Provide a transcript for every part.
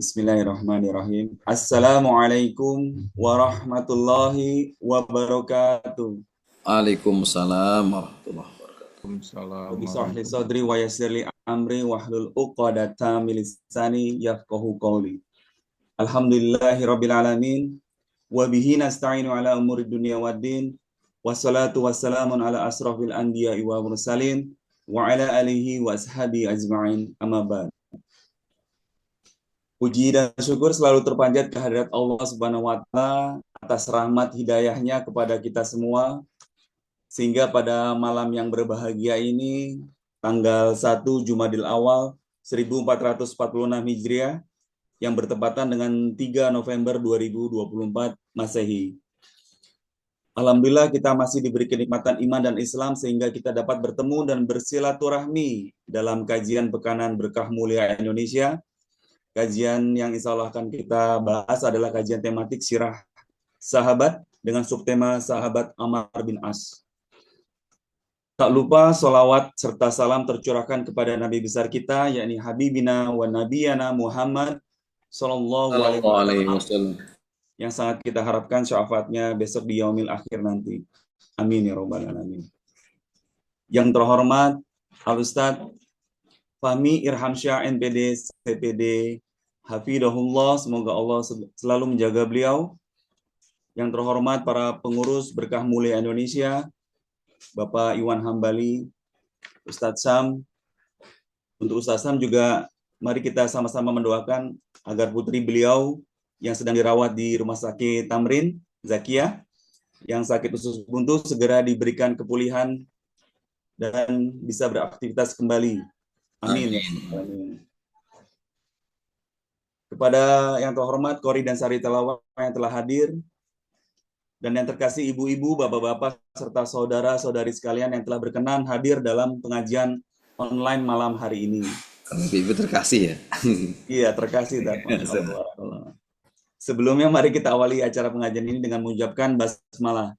Bismillahirrahmanirrahim. Assalamualaikum warahmatullahi wabarakatuh. Waalaikumsalam warahmatullahi wabarakatuh. Waalaikumsalam Rabbi shrah li warahmatullahi sadri wa yassir li amri wahlul 'uqdatam min lisani yafqahu qawli. Alhamdulillahi rabbil alamin wa bihi nasta'inu ala umuri dunya waddin. Wassalatu wassalamun ala asrafil anbiya'i wa mursalin wa ala alihi wa ashabi ajma'in. Amma ba'd. Puji dan syukur selalu terpanjat kehadirat Allah Subhanahu wa Ta'ala atas rahmat hidayahnya kepada kita semua, sehingga pada malam yang berbahagia ini, tanggal 1 Jumadil Awal 1446 Hijriah, yang bertepatan dengan 3 November 2024 Masehi. Alhamdulillah kita masih diberi kenikmatan iman dan Islam sehingga kita dapat bertemu dan bersilaturahmi dalam kajian Pekanan Berkah Mulia Indonesia. Kajian yang insya Allah akan kita bahas adalah kajian tematik sirah sahabat dengan subtema sahabat Ammar bin As. Tak lupa solawat serta salam tercurahkan kepada Nabi besar kita, yakni Habibina wa Nabiyana Muhammad Sallallahu Alaihi Alaihi Wasallam, wasallam. yang sangat kita harapkan syafaatnya besok di yaumil akhir nanti. Amin ya robbal alamin. Yang terhormat Al-Ustadz Fahmi Irhamsyah NPD CPD Hafidahullah, semoga Allah selalu menjaga beliau. Yang terhormat para pengurus Berkah Mulia Indonesia, Bapak Iwan Hambali, Ustadz Sam. Untuk Ustadz Sam juga mari kita sama-sama mendoakan agar putri beliau yang sedang dirawat di Rumah Sakit Tamrin Zakia, yang sakit usus buntu, segera diberikan kepulihan dan bisa beraktivitas kembali. Amin. Amin. Kepada yang terhormat Kori dan Sari Telawah yang telah hadir, dan yang terkasih ibu-ibu, bapak-bapak, serta saudara-saudari sekalian yang telah berkenan hadir dalam pengajian online malam hari ini. Kalau ibu terkasih ya. Iya, terkasih. Sebelumnya mari kita awali acara pengajian ini dengan mengucapkan basmalah.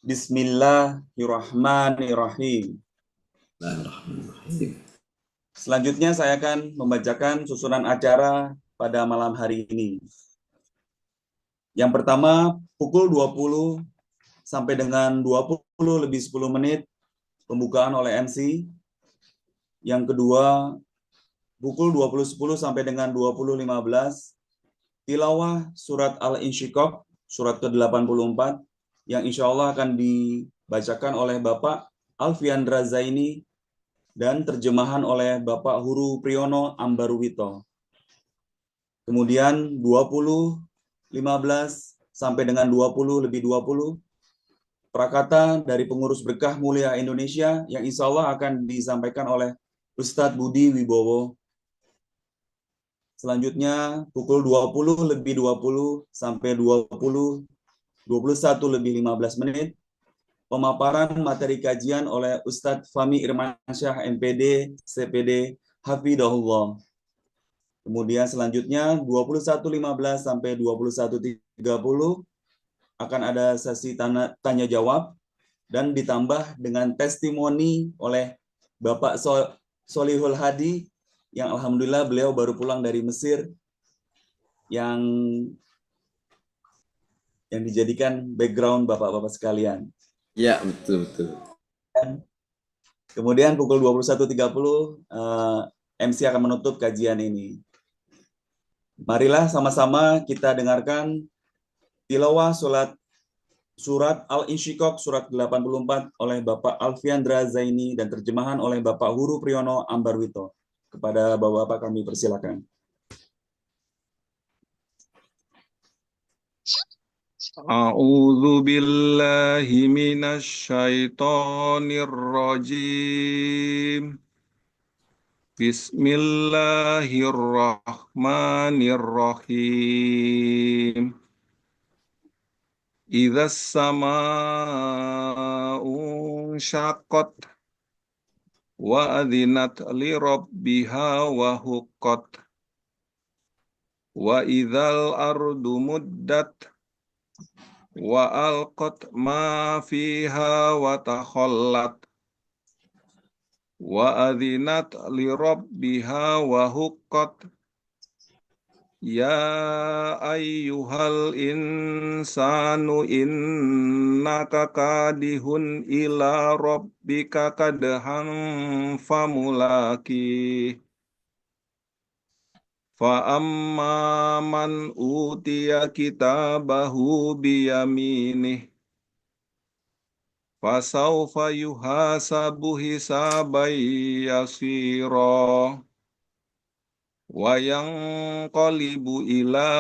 Bismillahirrahmanirrahim. Selanjutnya saya akan membacakan susunan acara pada malam hari ini. Yang pertama, pukul 20 sampai dengan 20 lebih 10 menit pembukaan oleh MC. Yang kedua, pukul 20.10 sampai dengan 20.15 tilawah surat Al-Insyiqaq, surat ke-84, yang insya Allah akan dibacakan oleh Bapak Alfiandra Zaini dan terjemahan oleh Bapak Huru Priyono Ambarwito. Kemudian 20.15 sampai dengan 20 lebih 20 prakata dari pengurus Berkah Mulia Indonesia yang insya Allah akan disampaikan oleh Ustadz Budi Wibowo. Selanjutnya pukul 20 lebih 20 sampai 21 lebih 15 menit pemaparan materi kajian oleh Ustadz Fahmi Irmansyah NPD CPD Hafidahullah. Kemudian selanjutnya 21.15 sampai 21.30 akan ada sesi tanya jawab dan ditambah dengan testimoni oleh Bapak Solihul Hadi yang alhamdulillah beliau baru pulang dari Mesir yang dijadikan background bapak-bapak sekalian. Ya, betul. Kemudian pukul 21.30 MC akan menutup kajian ini. Marilah sama-sama kita dengarkan tilawah surat Al-Insyiqaq surat 84 oleh Bapak Alfiandra Zaini dan terjemahan oleh Bapak Huru Priyono Ambarwito. Kepada bapak-bapak kami persilakan. A'udzu billahi minasy syaithanir rajim. Bismillahirrahmanirrahim. Idzas samaa'u syaqqat wa adzinat li rabbiha wa huqqat wa idzal ardu muddat wa alqat ma fiha wa takhallat wa adzinat li rabbiha wa huqqat Ya ayyuhal insanu innaka kadihun ila rabbika kadhan famulaki. Fa amma man utiya kitabahu biyaminih. Fasawfa yuhasabu hisaban yasira. Wa yanqalibu ila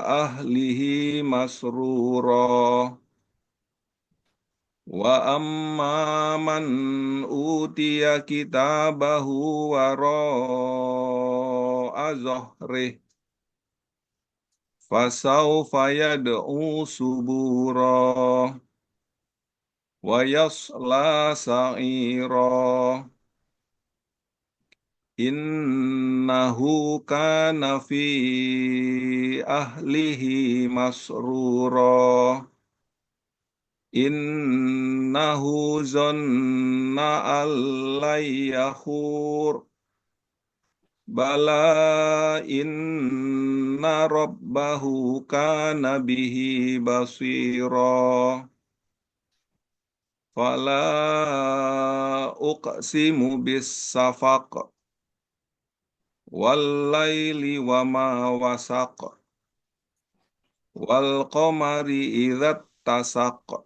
ahlihi masrura. Wa amma man utiya kitabahu wara'a zahrih. Fasawfa yad'u subura. Wa yasla sa'ira. Innahu kana fi ahlihi masrura. Innahu zanna an yakhur. Bala inna rabbahu kana bihi basira. Fala uqsimu bis safaq. Wal-laili wa ma wasaq. Wal qamari idza tasaq.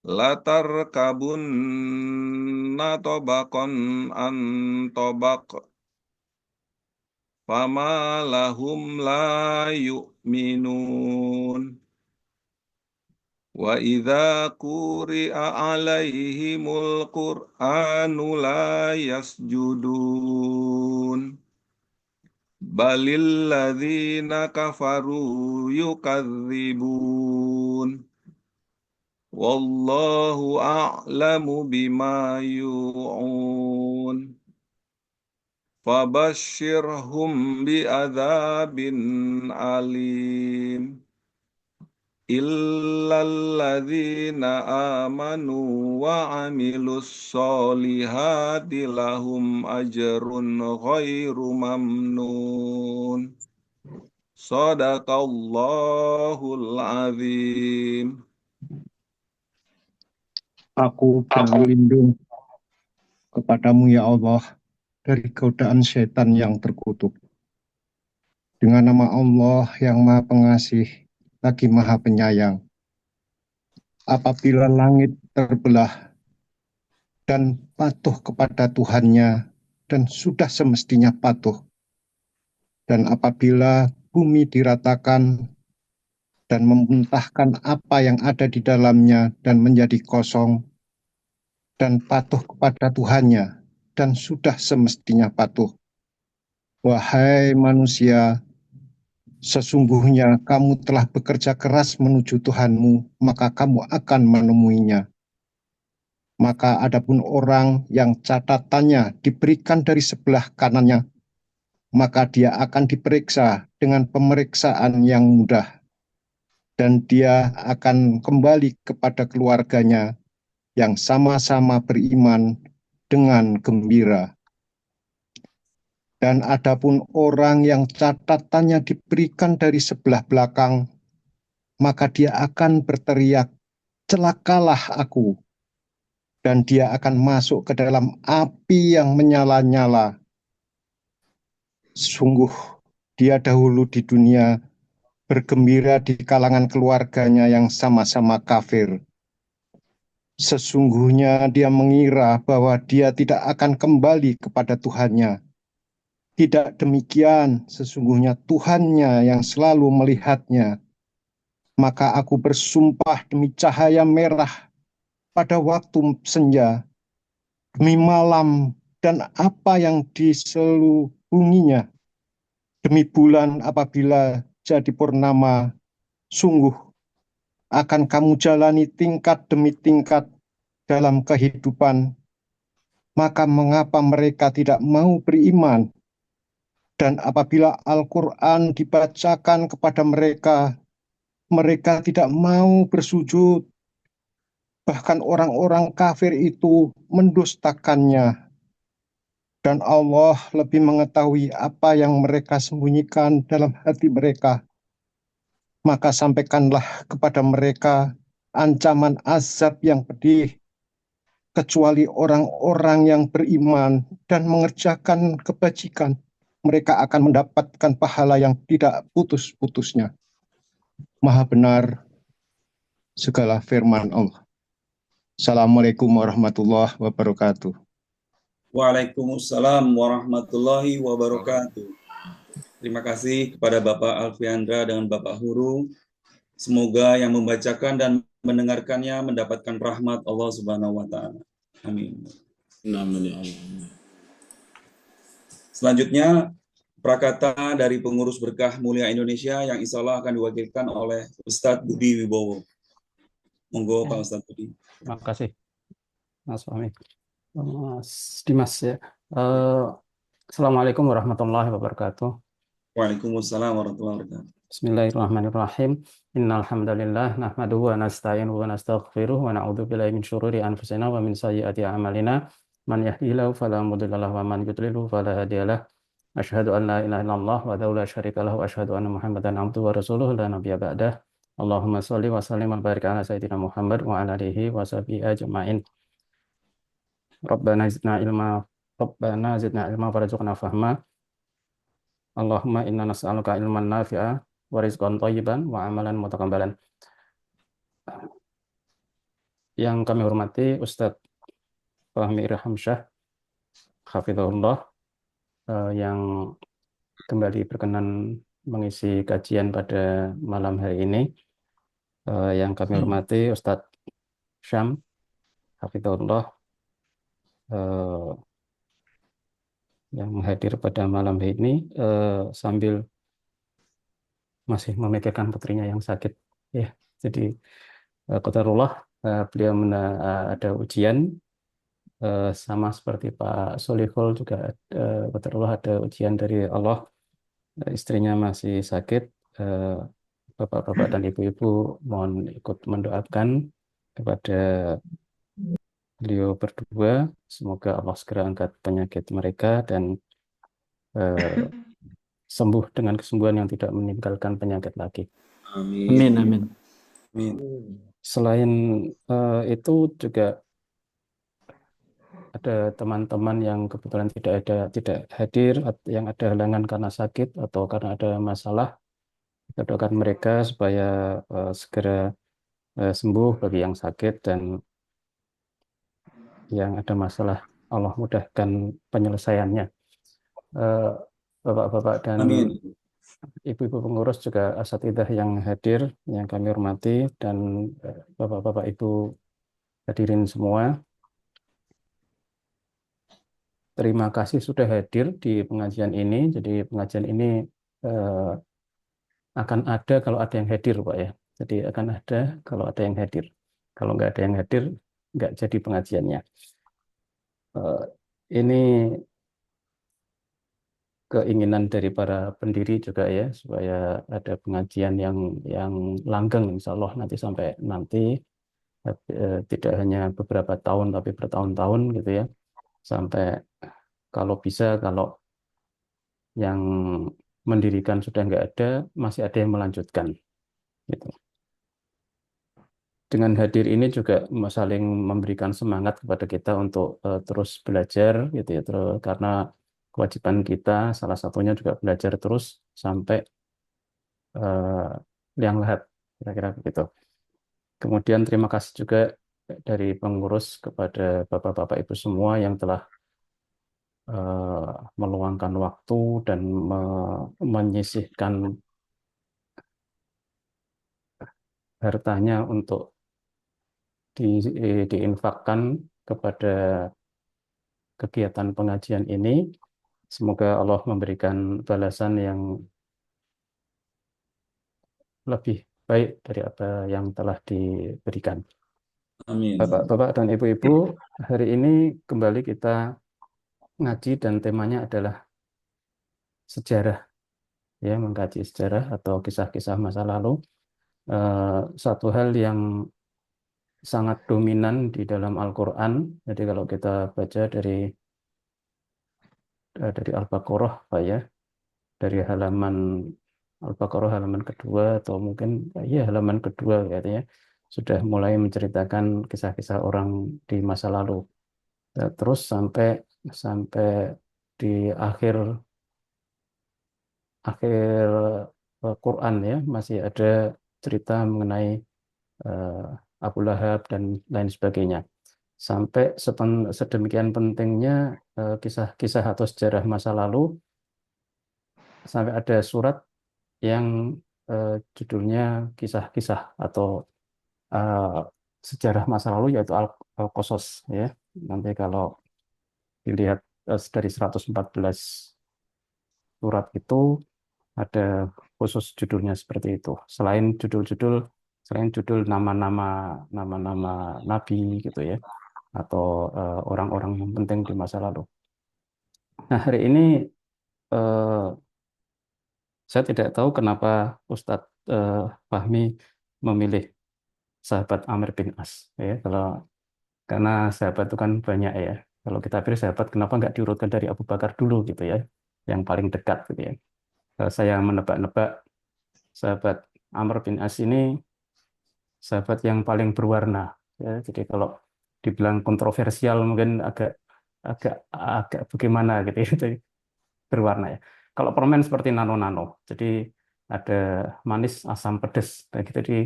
Latarkabunna tabaqan an tabaq. Fama lahum la yu'minun. Wa idza quri'a alaihimul Qur'anu la yasjudun. Balil ladzina kafaru yukadzibun. Wallahu a'lamu bima yu'un. Fabashshirhum bi'adzabin alim. Illalladzina amanu wa amilus solihati lahum ajrun ghairu mamnun. Sadaqallahul azim. Aku berlindung kepadamu ya Allah dari godaan setan yang terkutuk. Dengan nama Allah yang Maha Pengasih lagi Maha Penyayang. Apabila langit terbelah dan patuh kepada Tuhannya dan sudah semestinya patuh. Dan apabila bumi diratakan dan memuntahkan apa yang ada di dalamnya dan menjadi kosong dan patuh kepada Tuhannya dan sudah semestinya patuh. Wahai manusia, sesungguhnya kamu telah bekerja keras menuju Tuhanmu, maka kamu akan menemuinya. Maka adapun orang yang catatannya diberikan dari sebelah kanannya, maka dia akan diperiksa dengan pemeriksaan yang mudah. Dan dia akan kembali kepada keluarganya yang sama-sama beriman dengan gembira. Dan adapun orang yang catatannya diberikan dari sebelah belakang, maka dia akan berteriak, celakalah aku. Dan dia akan masuk ke dalam api yang menyala-nyala. Sungguh dia dahulu di dunia bergembira di kalangan keluarganya yang sama-sama kafir. Sesungguhnya dia mengira bahwa dia tidak akan kembali kepada Tuhannya. Tidak demikian, sesungguhnya Tuhannya yang selalu melihatnya. Maka aku bersumpah demi cahaya merah pada waktu senja, demi malam dan apa yang diselubunginya, demi bulan apabila jadi purnama, sungguh akan kamu jalani tingkat demi tingkat dalam kehidupan. Maka mengapa mereka tidak mau beriman? Dan apabila Al-Quran dibacakan kepada mereka, mereka tidak mau bersujud. Bahkan orang-orang kafir itu mendustakannya. dan Allah lebih mengetahui apa yang mereka sembunyikan dalam hati mereka. Maka sampaikanlah kepada mereka ancaman azab yang pedih, kecuali orang-orang yang beriman dan mengerjakan kebajikan. Mereka akan mendapatkan pahala yang tidak putus-putusnya. Maha benar segala firman Allah. Assalamualaikum warahmatullahi wabarakatuh. Waalaikumsalam warahmatullahi wabarakatuh. Terima kasih kepada Bapak Alfiandra dan Bapak Huru. Semoga yang membacakan dan mendengarkannya mendapatkan rahmat Allah Subhanahu wa taala. Amin. Amin ya Allah. Selanjutnya prakata dari pengurus berkah mulia Indonesia yang insya Allah akan diwakilkan oleh Ustadz Budi Wibowo. Monggo Pak Ustadz Budi. Terima kasih, Mas Fahmi. Mas Dimas ya. Assalamualaikum warahmatullahi wabarakatuh. Waalaikumsalam warahmatullahi wabarakatuh. Bismillahirrahmanirrahim. Innal hamdalillah nahmaduhu wa nasta'inuhu wa nastaghfiruh wa na'udzu billahi min syururi anfusina wa min sayyiati a'malina. Man yahdihillahu fala mudilla lahu wa man yudlilhu fala hadiyalah. Asyhadu an la ilaha illallah wa la syarika lahu wa asyhadu anna Muhammadan abduhu wa rasuluhu la nabiyya ba'dah. Allahumma shalli wa sallim wa barik ala sayyidina Muhammad wa ala alihi wa sahbihi ajma'in. Rabbana zidna ilma warzuqna fahma. Allahumma inna nas'aluka ilman nafi'a wa rizqan thayyiban wa amalan mutaqabbalan. Yang kami hormati Ustadz Fahmi Irhamsyah hafizahullah, yang kembali berkenan mengisi kajian pada malam hari ini. Yang kami hormati Ustadz Syam hafizahullah, yang hadir pada malam hari ini sambil masih memikirkan putrinya yang sakit ya. Jadi qadarullah beliau ada ujian, sama seperti Pak Solihul juga qadarullah ada ujian dari Allah. Istrinya masih sakit. Bapak-bapak dan ibu-ibu mohon ikut mendoakan kepada beliau berdua, semoga Allah segera angkat penyakit mereka dan sembuh dengan kesembuhan yang tidak meninggalkan penyakit lagi. Amin. Amin. Amin. Selain itu juga ada teman-teman yang kebetulan tidak hadir, yang ada halangan karena sakit atau karena ada masalah. Kita doakan mereka supaya segera sembuh bagi yang sakit, dan yang ada masalah Allah mudahkan penyelesaiannya. Bapak-bapak dan Amin. ibu-ibu pengurus juga asatidzah yang hadir, yang kami hormati, dan bapak-bapak ibu hadirin semua. Terima kasih sudah hadir di pengajian ini. Jadi pengajian ini akan ada kalau ada yang hadir, Pak ya. Jadi akan ada kalau ada yang hadir. Kalau nggak ada yang hadir, nggak jadi pengajiannya. Ini keinginan dari para pendiri juga ya, supaya ada pengajian yang langgeng, insya Allah nanti tidak hanya beberapa tahun tapi bertahun-tahun gitu ya, sampai kalau bisa, kalau yang mendirikan sudah nggak ada, masih ada yang melanjutkan gitu. Dengan hadir ini juga saling memberikan semangat kepada kita untuk terus belajar gitu ya, karena kewajiban kita salah satunya juga belajar terus sampai liang lahat, kira-kira begitu. Kemudian terima kasih juga dari pengurus kepada bapak-bapak ibu semua yang telah meluangkan waktu dan menyisihkan hartanya untuk diinfakkan kepada kegiatan pengajian ini. Semoga Allah memberikan balasan yang lebih baik dari apa yang telah diberikan. Amin. Bapak-bapak dan ibu-ibu, hari ini kembali kita ngaji dan temanya adalah sejarah, ya, mengkaji sejarah atau kisah-kisah masa lalu. Satu hal yang sangat dominan di dalam Al-Quran. Jadi kalau kita baca dari dari Al-Baqarah, Pak ya, dari halaman Al-Baqarah halaman kedua atau mungkin ya halaman kedua katanya sudah mulai menceritakan kisah-kisah orang di masa lalu. Terus sampai sampai di akhir akhir Quran ya masih ada cerita mengenai Abu Lahab dan lain sebagainya. Sampai sedemikian pentingnya kisah-kisah atau sejarah masa lalu, sampai ada surat yang judulnya kisah-kisah atau eh, sejarah masa lalu, yaitu Al-Qasas ya. Nanti kalau dilihat dari 114 surat itu ada khusus judulnya seperti itu. Selain judul nama-nama nabi gitu ya, atau orang-orang yang penting di masa lalu. Nah, hari ini eh, saya tidak tahu kenapa Ustadz Fahmi memilih sahabat Amr bin As ya. Karena sahabat itu kan banyak ya. Kalau kita pilih sahabat, kenapa nggak diurutkan dari Abu Bakar dulu gitu ya, yang paling dekat gitu ya. Saya menebak-nebak sahabat Amr bin As ini sahabat yang paling berwarna ya. Jadi kalau dibilang kontroversial mungkin agak agak agak bagaimana gitu ya. Jadi berwarna ya. Kalau permen seperti nano-nano. Jadi ada manis, asam, pedas. Nah, gitu. Jadi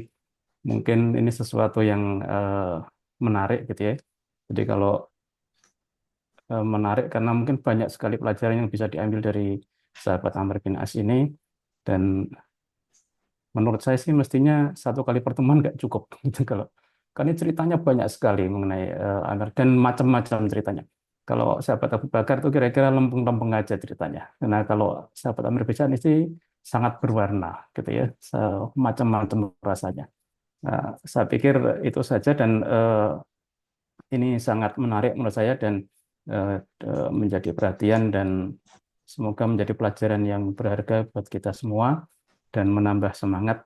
mungkin ini sesuatu yang menarik gitu ya. Jadi kalau menarik karena mungkin banyak sekali pelajaran yang bisa diambil dari sahabat Amr bin As ini, dan menurut saya sih mestinya satu kali pertemuan nggak cukup gitu kalau karena ceritanya banyak sekali mengenai Amr dan macam-macam ceritanya. Kalau sahabat Abu Bakar itu kira-kira lempeng-lempeng aja ceritanya. Nah kalau sahabat Amr bin As ini sangat berwarna gitu ya, macam-macam rasanya. Nah, saya pikir itu saja, dan ini sangat menarik menurut saya dan menjadi perhatian, dan semoga menjadi pelajaran yang berharga buat kita semua dan menambah semangat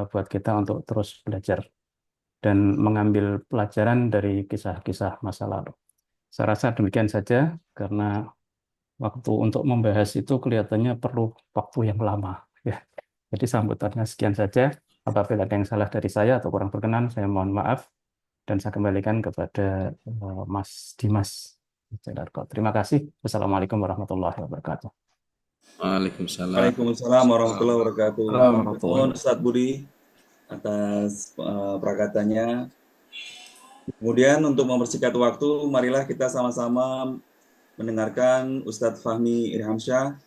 buat kita untuk terus belajar dan mengambil pelajaran dari kisah-kisah masa lalu. Saya rasa demikian saja karena waktu untuk membahas itu kelihatannya perlu waktu yang lama ya. Jadi sambutannya sekian saja. Apabila ada yang salah dari saya atau kurang berkenan, saya mohon maaf. Dan saya kembalikan kepada Mas Dimas. Terima kasih. Wassalamualaikum warahmatullahi wabarakatuh. Waalaikumsalam. Waalaikumsalam warahmatullahi wabarakatuh. Warahmatullahi Mohon Ustadz Budi atas perakatannya. Kemudian untuk mempersingkat waktu, marilah kita sama-sama mendengarkan Ustadz Fahmi Irhamsyah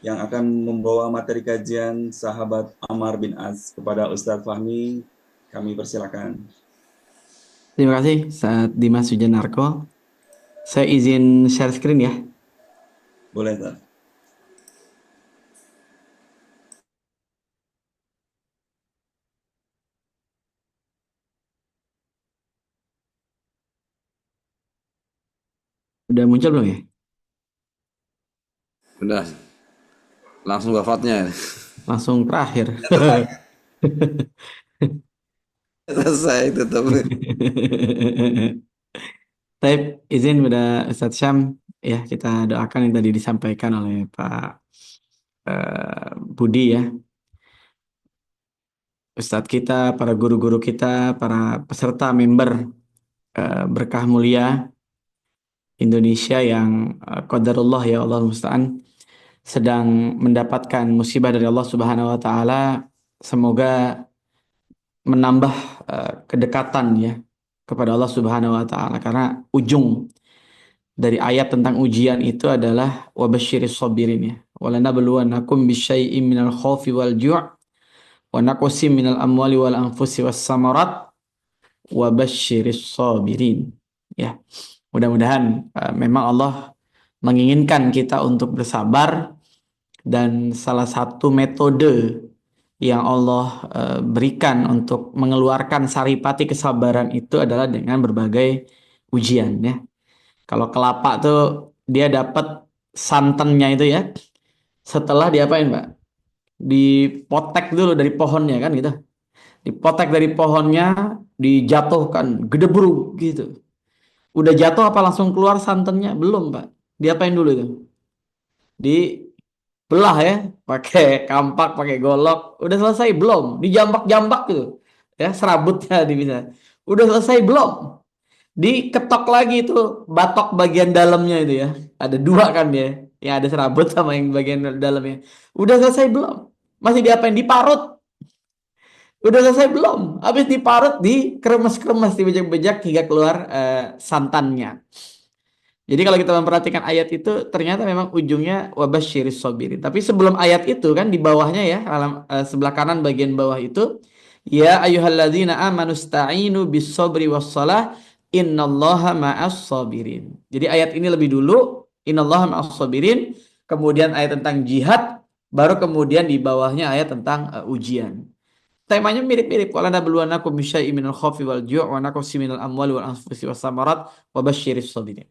yang akan membawa materi kajian sahabat Ammar bin As. Kepada Ustadz Fahmi, kami persilakan. Terima kasih, Ustadz Dimas Wijanarko. Saya izin share screen ya. Boleh, Ustadz. Udah muncul belum ya? Udah. Langsung wafatnya. Langsung terakhir. Selesai tutup. Baik, izin pada Ustadz Syam ya, kita doakan yang tadi disampaikan oleh Pak Budi ya. Ustadz kita, para guru-guru kita, para peserta member Berkah Mulia Indonesia yang qadarullah ya Allah musta'an sedang mendapatkan musibah dari Allah Subhanahu wa taala, semoga menambah kedekatan ya kepada Allah Subhanahu wa taala, karena ujung dari ayat tentang ujian itu adalah wabasyiris sabirin ya. Walanabluwannakum bisyai'im minal khaufi wal ju' wa naqsim minal amwali wal anfusi was samarat wabasyiris sabirin ya. Mudah-mudahan memang Allah menginginkan kita untuk bersabar, dan salah satu metode yang Allah berikan untuk mengeluarkan saripati kesabaran itu adalah dengan berbagai ujian ya. Kalau kelapa tuh dia dapat santannya itu ya setelah diapain Pak? Dipotek dulu dari pohonnya kan gitu. Dipotek dari pohonnya, dijatuhkan, gedebruk gitu. Udah jatuh apa langsung keluar santannya? Belum Pak. Diapain dulu itu? dibelah ya, pakai kampak, pakai golok. Udah selesai belum? Dijambak-jambak gitu. Ya, serabutnya bisa. Udah selesai belum? Diketok lagi itu batok bagian dalamnya itu ya. Ada dua kan ya, yang ada serabut sama yang bagian dalamnya. Udah selesai belum? Masih diapain? Diparut. Udah selesai belum? Habis diparut, dikeremes-keremes, dibejak-bejak hingga keluar santannya. Jadi kalau kita memperhatikan ayat itu, ternyata memang ujungnya wabasyiris sabirin. Tapi sebelum ayat itu kan di bawahnya ya, sebelah kanan bagian bawah itu, ya ayyuhalladzina amanu sta'inu bis sabri wassalah innallaha ma'as sabirin. Jadi ayat ini lebih dulu, innallaha ma'as sabirin, kemudian ayat tentang jihad, baru kemudian di bawahnya ayat tentang ujian. Temanya mirip-mirip. Qala nabluwannakum bisyai'in minal khaufi wal ju' wa naqsin minal amwali wal anfusi was samarat wa basyiris sabirin.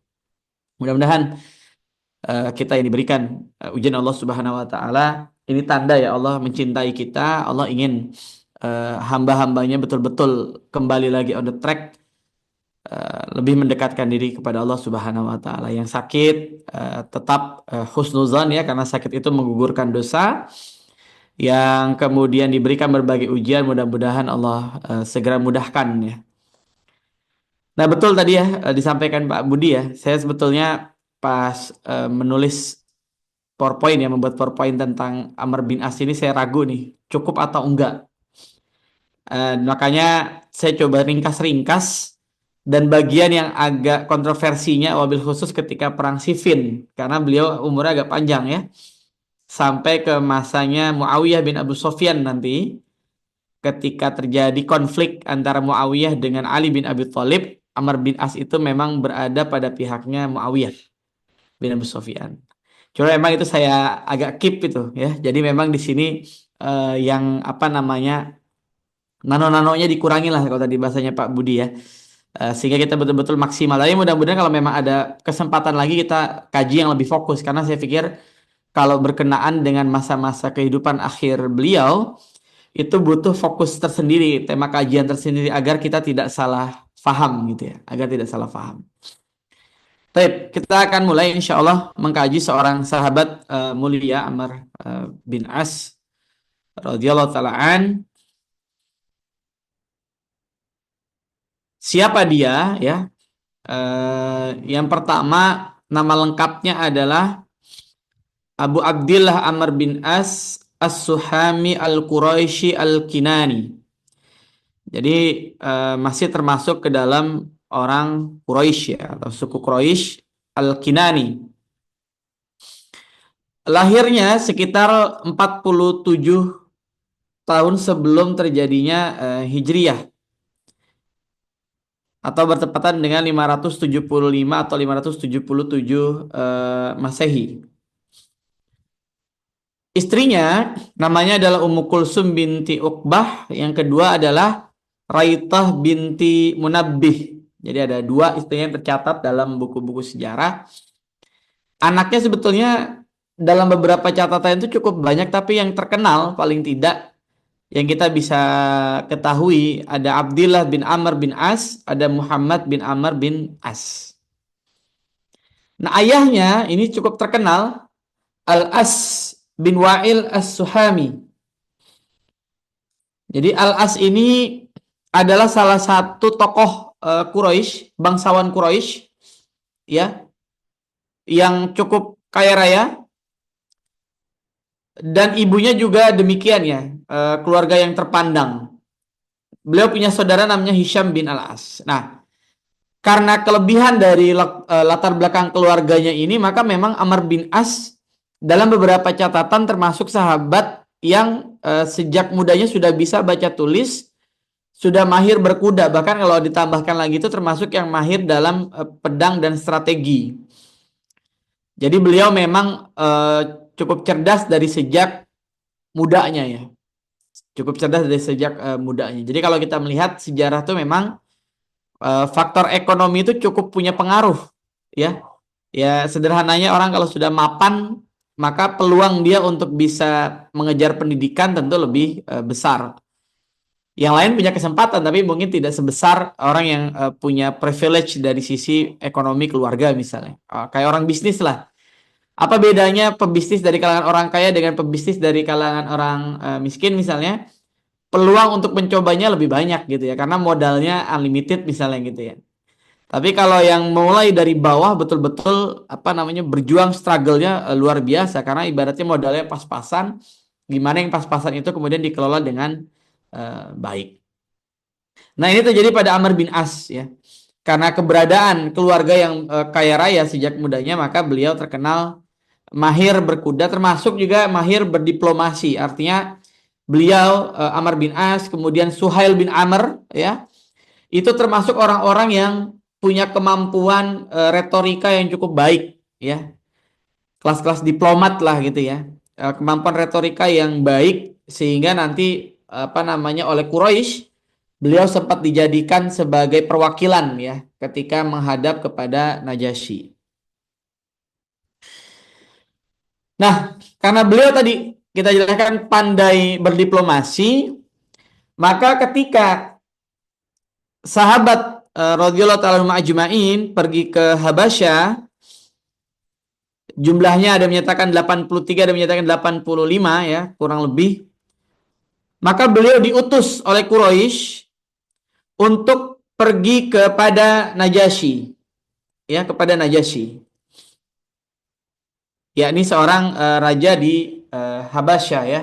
Mudah-mudahan kita yang diberikan ujian Allah Subhanahu wa taala ini tanda ya Allah mencintai kita. Allah ingin hamba-hambanya betul-betul kembali lagi on the track, lebih mendekatkan diri kepada Allah Subhanahu wa taala. Yang sakit tetap husnuzan ya, karena sakit itu menggugurkan dosa. Yang kemudian diberikan berbagai ujian, mudah-mudahan Allah segera mudahkan ya. Nah betul tadi ya disampaikan Pak Budi ya, saya sebetulnya pas menulis PowerPoint ya, membuat PowerPoint tentang Amr bin As ini saya ragu nih, cukup atau enggak. Makanya saya coba ringkas-ringkas, dan bagian yang agak kontroversinya wabil khusus ketika perang Siffin, karena beliau umurnya agak panjang ya, sampai ke masanya Muawiyah bin Abu Sufyan nanti, ketika terjadi konflik antara Muawiyah dengan Ali bin Abi Thalib, Amr bin As itu memang berada pada pihaknya Muawiyah bin Abu Sufyan. Cuma memang itu saya agak keep itu ya. Jadi memang di sini yang apa namanya nano-nanonya dikurangi lah kalau tadi bahasanya Pak Budi ya. Sehingga kita betul-betul maksimal. Tapi mudah-mudahan kalau memang ada kesempatan lagi kita kaji yang lebih fokus, karena saya pikir kalau berkenaan dengan masa-masa kehidupan akhir beliau itu butuh fokus tersendiri, tema kajian tersendiri agar kita tidak salah faham gitu ya, agar tidak salah faham. Baik, kita akan mulai insya Allah mengkaji seorang sahabat mulia Amr bin As radhiyallahu taala an. Siapa dia ya? Yang pertama, nama lengkapnya adalah Abu Abdillah Amr bin As As-Suhami Al-Quraisy Al-Kinani. Jadi masih termasuk ke dalam orang Quraisy ya, atau suku Quraisy Al-Kinani. Lahirnya sekitar 47 tahun sebelum terjadinya Hijriyah, atau bertepatan dengan 575 atau 577 Masehi. Istrinya namanya adalah Ummu Kulsum binti Uqbah, yang kedua adalah Raitah binti Munabbih. Jadi ada dua istrinya yang tercatat dalam buku-buku sejarah. Anaknya sebetulnya dalam beberapa catatan itu cukup banyak, tapi yang terkenal paling tidak yang kita bisa ketahui ada Abdillah bin Amr bin As, ada Muhammad bin Amr bin As. Nah ayahnya ini cukup terkenal, Al-As bin Wa'il As-Suhami. Jadi Al-As ini adalah salah satu tokoh Quraisy, bangsawan Quraisy ya, yang cukup kaya raya, dan ibunya juga demikian ya, keluarga yang terpandang. Beliau punya saudara namanya Hisham bin Al-As. Nah, karena kelebihan dari latar belakang keluarganya ini, maka memang Amr bin As dalam beberapa catatan termasuk sahabat yang sejak mudanya sudah bisa baca tulis, sudah mahir berkuda, bahkan kalau ditambahkan lagi itu termasuk yang mahir dalam pedang dan strategi. Jadi beliau memang cukup cerdas dari sejak mudanya ya, cukup cerdas dari sejak mudanya. Jadi kalau kita melihat sejarah itu memang faktor ekonomi itu cukup punya pengaruh ya. Ya sederhananya orang kalau sudah mapan, maka peluang dia untuk bisa mengejar pendidikan tentu lebih besar. Yang lain punya kesempatan, tapi mungkin tidak sebesar orang yang punya privilege dari sisi ekonomi keluarga misalnya. Kayak orang bisnis lah. Apa bedanya pebisnis dari kalangan orang kaya dengan pebisnis dari kalangan orang miskin misalnya? Peluang untuk mencobanya lebih banyak gitu ya, karena modalnya unlimited misalnya gitu ya. Tapi kalau yang mulai dari bawah betul-betul apa namanya berjuang, struggle-nya luar biasa, karena ibaratnya modalnya pas-pasan, gimana yang pas-pasan itu kemudian dikelola dengan baik. Nah, ini terjadi pada Amr bin As ya. Karena keberadaan keluarga yang kaya raya sejak mudanya, maka beliau terkenal mahir berkuda, termasuk juga mahir berdiplomasi. Artinya beliau Amr bin As, kemudian Suhail bin Amr ya, itu termasuk orang-orang yang punya kemampuan retorika yang cukup baik ya, kelas-kelas diplomat lah gitu ya. Kemampuan retorika yang baik sehingga nanti apa namanya oleh Quraisy beliau sempat dijadikan sebagai perwakilan ya ketika menghadap kepada Najasyi. Nah, karena beliau tadi kita jelaskan pandai berdiplomasi, maka ketika sahabat radhiyallahu ta'ala anhum ajma'in pergi ke Habasyah, jumlahnya ada menyatakan 83, ada menyatakan 85 ya, kurang lebih. Maka beliau diutus oleh Quraisy untuk pergi kepada Najasyi. Ya, kepada Najasyi. Yakni seorang raja di Habasyah ya.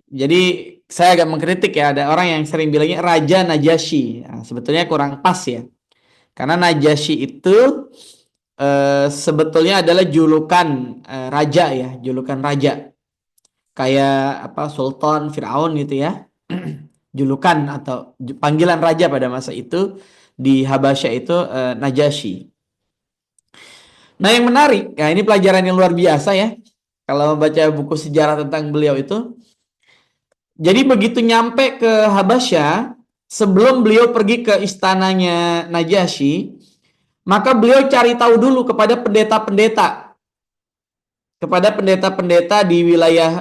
Jadi saya agak mengkritik ya, ada orang yang sering bilangnya Raja Najasyi. Nah, sebetulnya kurang pas ya. Karena Najasyi itu sebetulnya adalah julukan raja ya, julukan raja. Kayak apa Sultan, Firaun gitu ya. Julukan atau panggilan raja pada masa itu di Habasyah itu Najasyi. Nah, yang menarik, ya ini pelajaran yang luar biasa ya. Kalau baca buku sejarah tentang beliau itu. Jadi begitu nyampe ke Habasyah, sebelum beliau pergi ke istananya Najasyi, maka beliau cari tahu dulu kepada pendeta-pendeta. Kepada pendeta-pendeta di wilayah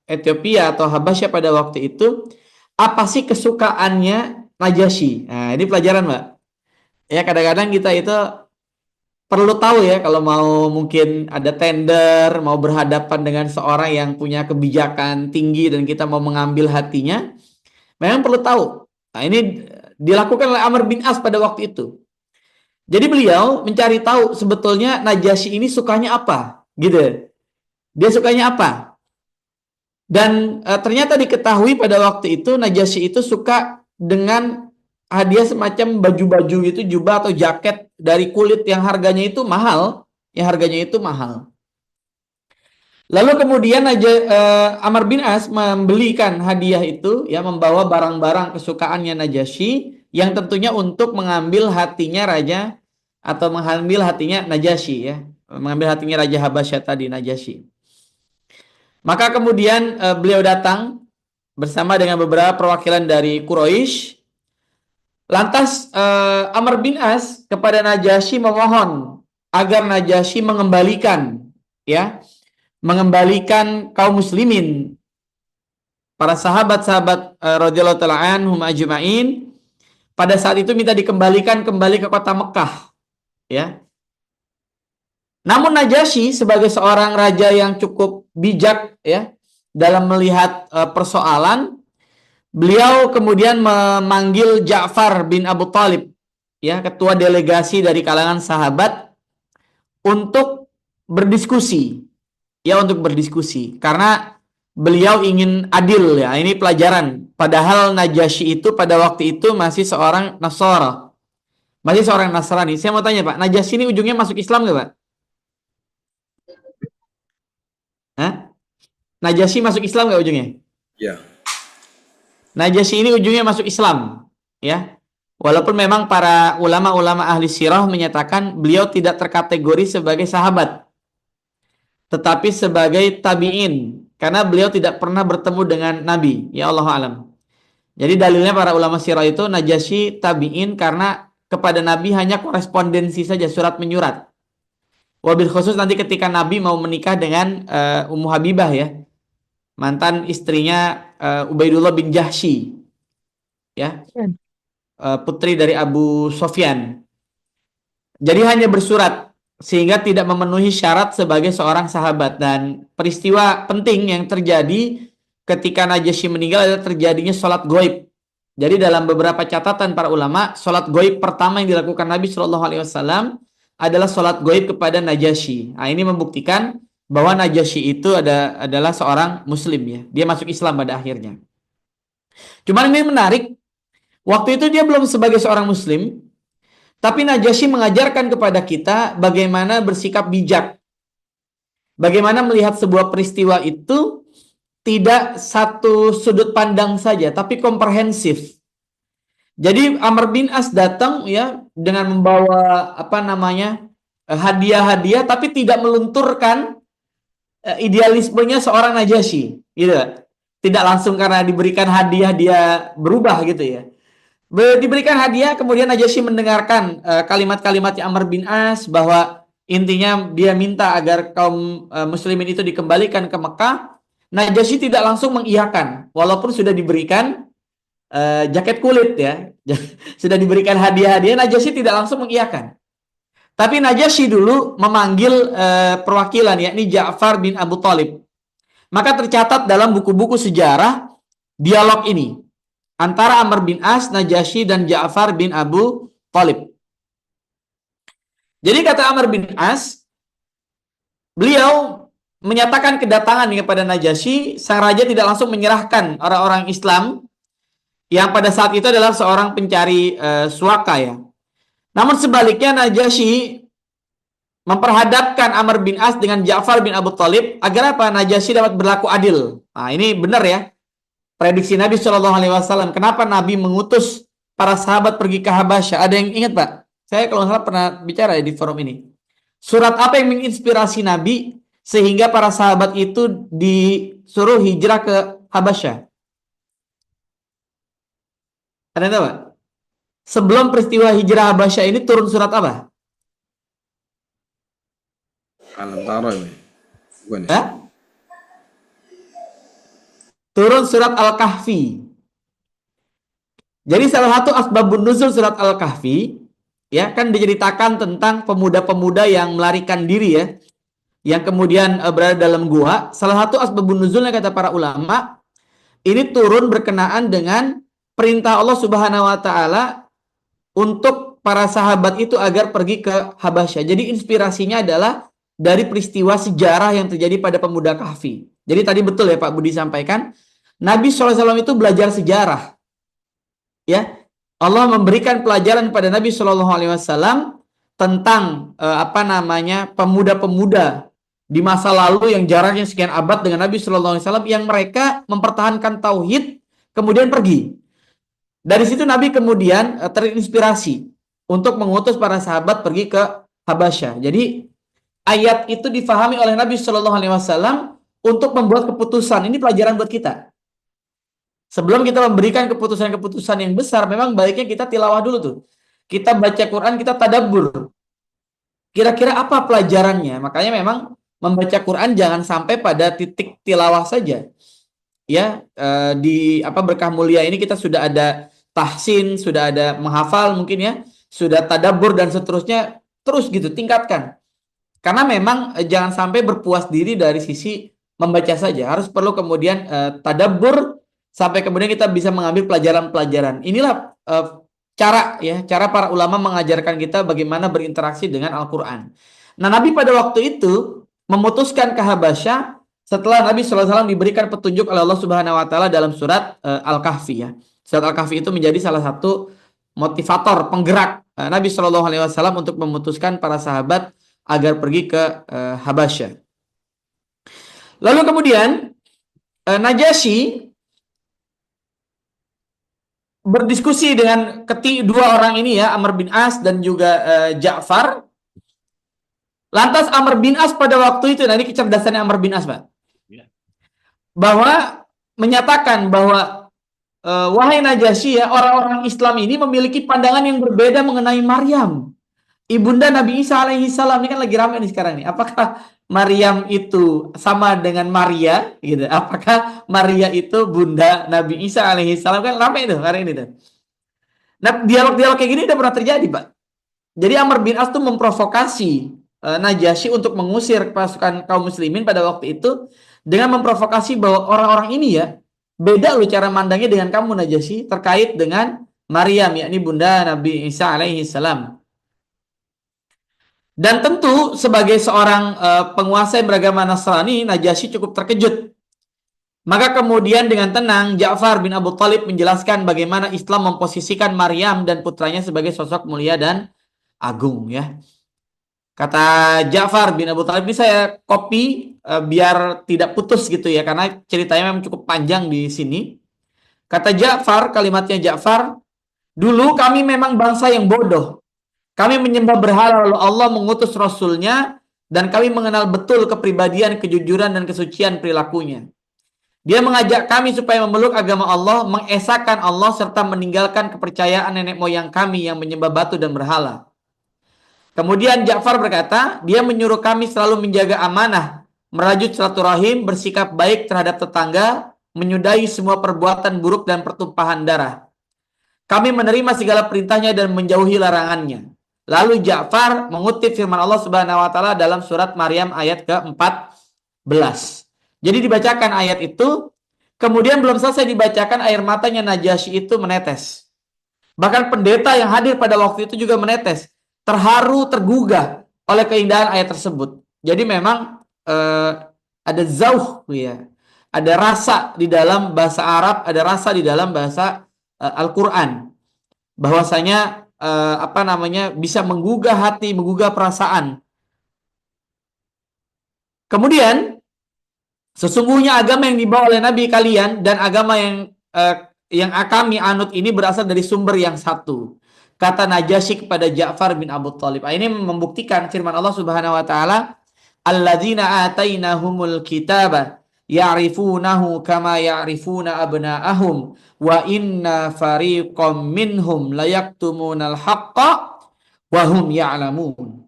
Ethiopia atau Habasyah pada waktu itu, apa sih kesukaannya Najasyi? Nah, ini pelajaran, Mbak. Ya, kadang-kadang kita itu perlu tahu ya kalau mau mungkin ada tender, mau berhadapan dengan seorang yang punya kebijakan tinggi dan kita mau mengambil hatinya, memang perlu tahu. Nah, ini dilakukan oleh Amr bin As pada waktu itu. Jadi beliau mencari tahu sebetulnya Najasyi ini sukanya apa, gitu. Dia sukanya apa? Dan ternyata diketahui pada waktu itu Najasyi itu suka dengan hadiah semacam baju-baju itu, jubah atau jaket dari kulit yang harganya itu mahal, Lalu kemudian Amr bin As membelikan hadiah itu, ya, membawa barang-barang kesukaannya Najasyi yang tentunya untuk mengambil hatinya raja atau mengambil hatinya Najasyi ya, mengambil hatinya Raja Habasyah tadi Najasyi. Maka kemudian beliau datang bersama dengan beberapa perwakilan dari Quraisy. Lantas Amr bin As kepada Najasyi memohon agar Najasyi mengembalikan kaum muslimin, para sahabat-sahabat radhiyallahu ta'ala anhum ajma'in, pada saat itu minta dikembalikan kembali ke kota Mekah ya. Namun Najasyi sebagai seorang raja yang cukup bijak ya dalam melihat persoalan, beliau kemudian memanggil Ja'far bin Abu Thalib, ya, ketua delegasi dari kalangan sahabat untuk berdiskusi, karena beliau ingin adil ya. Ini pelajaran. Padahal Najasyi itu pada waktu itu masih seorang Nasara, masih seorang Nasrani. Saya mau tanya Pak, Najasyi ini ujungnya masuk Islam nggak Pak? Hah? Najasyi masuk Islam nggak ujungnya? Ya. Najasyi ini ujungnya masuk Islam, ya. Walaupun memang para ulama-ulama ahli sirah menyatakan beliau tidak terkategori sebagai sahabat, tetapi sebagai tabi'in, karena beliau tidak pernah bertemu dengan Nabi, ya Allah alam. Jadi dalilnya para ulama sirah itu Najasyi tabi'in karena kepada Nabi hanya korespondensi saja, surat menyurat. Wabil khusus nanti ketika Nabi mau menikah dengan Ummu Habibah ya, mantan istrinya Ubaidullah bin Jahsy, ya, putri dari Abu Sofyan. Jadi hanya bersurat. sehingga tidak memenuhi syarat sebagai seorang sahabat. Dan peristiwa penting yang terjadi ketika Najasyi meninggal adalah terjadinya sholat goib. Jadi dalam beberapa catatan para ulama, sholat goib pertama yang dilakukan Nabi Shallallahu Alaihi Wasallam adalah sholat goib kepada Najasyi. Nah, ini membuktikan bahwa Najasyi itu adalah seorang Muslim ya. Dia masuk Islam pada akhirnya. Cuman ini menarik, waktu itu dia belum sebagai seorang Muslim, tapi Najasyi mengajarkan kepada kita bagaimana bersikap bijak. Bagaimana melihat sebuah peristiwa itu tidak satu sudut pandang saja, tapi komprehensif. Jadi Amr bin As datang ya dengan membawa hadiah-hadiah, tapi tidak melunturkan idealismenya seorang Najasyi, gitu. Tidak langsung karena diberikan hadiah dia berubah gitu ya. Diberikan hadiah, kemudian Najasyi mendengarkan kalimat-kalimat Amr bin As bahwa intinya dia minta agar kaum muslimin itu dikembalikan ke Mekah. Najasyi tidak langsung mengiyakan, walaupun sudah diberikan jaket kulit ya, sudah diberikan hadiah-hadiah, Najasyi tidak langsung mengiyakan. Tapi Najasyi dulu memanggil perwakilan, yakni Ja'far bin Abu Thalib. Maka tercatat dalam buku-buku sejarah dialog ini antara Amr bin As, Najasyi, dan Ja'far bin Abu Thalib. Jadi kata Amr bin As, beliau menyatakan kedatangan kepada Najasyi. Sang raja tidak langsung menyerahkan orang-orang Islam yang pada saat itu adalah seorang pencari suaka ya. Namun sebaliknya Najasyi memperhadapkan Amr bin As dengan Ja'far bin Abu Thalib agar apa? Najasyi dapat berlaku adil. Nah, ini benar ya. Prediksi Nabi Shallallahu Alaihi Wasallam. Kenapa Nabi mengutus para sahabat pergi ke Habasyah? Ada yang ingat, Pak? Saya kalau nggak salah pernah bicara ya di forum ini. Surat apa yang menginspirasi Nabi sehingga para sahabat itu disuruh hijrah ke Habasyah? Ada yang tahu, Pak? Sebelum peristiwa hijrah Habasyah ini turun surat apa? Alam Tara ya? Bukan ya? Hah? Turun surat Al-Kahfi. Jadi salah satu asbabun nuzul surat Al-Kahfi ya kan diceritakan tentang pemuda-pemuda yang melarikan diri ya, yang kemudian berada dalam gua. Salah satu asbabun nuzulnya kata para ulama, ini turun berkenaan dengan perintah Allah Subhanahu wa taala untuk para sahabat itu agar pergi ke Habasyah. Jadi inspirasinya adalah dari peristiwa sejarah yang terjadi pada pemuda Kahfi. Jadi tadi betul ya Pak Budi sampaikan, Nabi SAW itu belajar sejarah. Ya, Allah memberikan pelajaran pada Nabi SAW tentang pemuda-pemuda di masa lalu yang jaraknya sekian abad dengan Nabi SAW yang mereka mempertahankan tauhid kemudian pergi. Dari situ Nabi kemudian terinspirasi untuk mengutus para sahabat pergi ke Habasyah. Jadi ayat itu difahami oleh Nabi SAW untuk membuat keputusan. Ini pelajaran buat kita. Sebelum kita memberikan keputusan-keputusan yang besar, memang baiknya kita tilawah dulu tuh. Kita baca Quran, kita tadabbur. Kira-kira apa pelajarannya? Makanya memang membaca Quran jangan sampai pada titik tilawah saja. Ya, di berkah mulia ini kita sudah ada tahsin, sudah ada menghafal mungkin ya, sudah tadabbur dan seterusnya, terus gitu tingkatkan. Karena memang jangan sampai berpuas diri dari sisi membaca saja, harus perlu kemudian tadabbur sampai kemudian kita bisa mengambil pelajaran-pelajaran. Inilah cara para ulama mengajarkan kita bagaimana berinteraksi dengan Al-Quran. Nah, Nabi pada waktu itu memutuskan ke Habasyah setelah Nabi SAW diberikan petunjuk oleh Allah Subhanahu Wa Taala dalam surat Al-Kahfi ya. Surat Al-Kahfi itu menjadi salah satu motivator, penggerak Nabi SAW untuk memutuskan para sahabat agar pergi ke Habasyah. Lalu kemudian Najasyi berdiskusi dengan dua orang ini ya, Amr bin As dan juga Ja'far. Lantas Amr bin As pada waktu itu, ini kecerdasannya Amr bin As, Pak, bahwa menyatakan bahwa wahai Najasyi ya, orang-orang Islam ini memiliki pandangan yang berbeda mengenai Maryam, ibunda Nabi Isa alaihi salam. Ini kan lagi ramai nih sekarang nih. Apakah Maryam itu sama dengan Maria gitu? Apakah Maria itu bunda Nabi Isa alaihi salam? Kan ramai itu hari ini tuh. Nah, dialog-dialog kayak gini udah pernah terjadi, Pak. Jadi Amr bin As tuh memprovokasi Najasyi untuk mengusir pasukan kaum muslimin pada waktu itu dengan memprovokasi bahwa orang-orang ini ya beda loh cara mandangnya dengan kamu Najasyi terkait dengan Maryam, yakni bunda Nabi Isa alaihi salam. Dan tentu sebagai seorang penguasa yang beragama Nasrani, Najasyi cukup terkejut. Maka kemudian dengan tenang Ja'far bin Abu Thalib menjelaskan bagaimana Islam memposisikan Maryam dan putranya sebagai sosok mulia dan agung ya. Kata Ja'far bin Abu Thalib, ini saya copy biar tidak putus gitu ya, karena ceritanya memang cukup panjang di sini. Kata Ja'far, kalimatnya Ja'far, dulu kami memang bangsa yang bodoh. Kami menyembah berhala, lalu Allah mengutus Rasulnya, dan kami mengenal betul kepribadian, kejujuran, dan kesucian perilakunya. Dia mengajak kami supaya memeluk agama Allah, mengesahkan Allah, serta meninggalkan kepercayaan nenek moyang kami yang menyembah batu dan berhala. Kemudian Ja'far berkata, dia menyuruh kami selalu menjaga amanah, merajut silaturahim, bersikap baik terhadap tetangga, menyudahi semua perbuatan buruk dan pertumpahan darah. Kami menerima segala perintahnya dan menjauhi larangannya. Lalu Ja'far mengutip firman Allah Subhanahu wa taala dalam surat Maryam ayat ke-14. Jadi dibacakan ayat itu, kemudian belum selesai dibacakan air matanya Najasyi itu menetes. Bahkan pendeta yang hadir pada waktu itu juga menetes, terharu, tergugah oleh keindahan ayat tersebut. Jadi memang ada zauh ya. Ada rasa di dalam bahasa Arab, ada rasa di dalam bahasa Al-Qur'an. Bahwasanya bisa menggugah hati, menggugah perasaan. Kemudian sesungguhnya agama yang dibawa oleh Nabi kalian dan agama yang kami anut ini berasal dari sumber yang satu. Kata Najasyi kepada Ja'far bin Abu Thalib. Ini membuktikan firman Allah Subhanahu wa taala, "Alladzina atainahumul kitaba ya'rifunahu kama ya'rifuna abna'ahum wa inna fariqam minhum layaktumunal haqqa wa hum ya'lamun."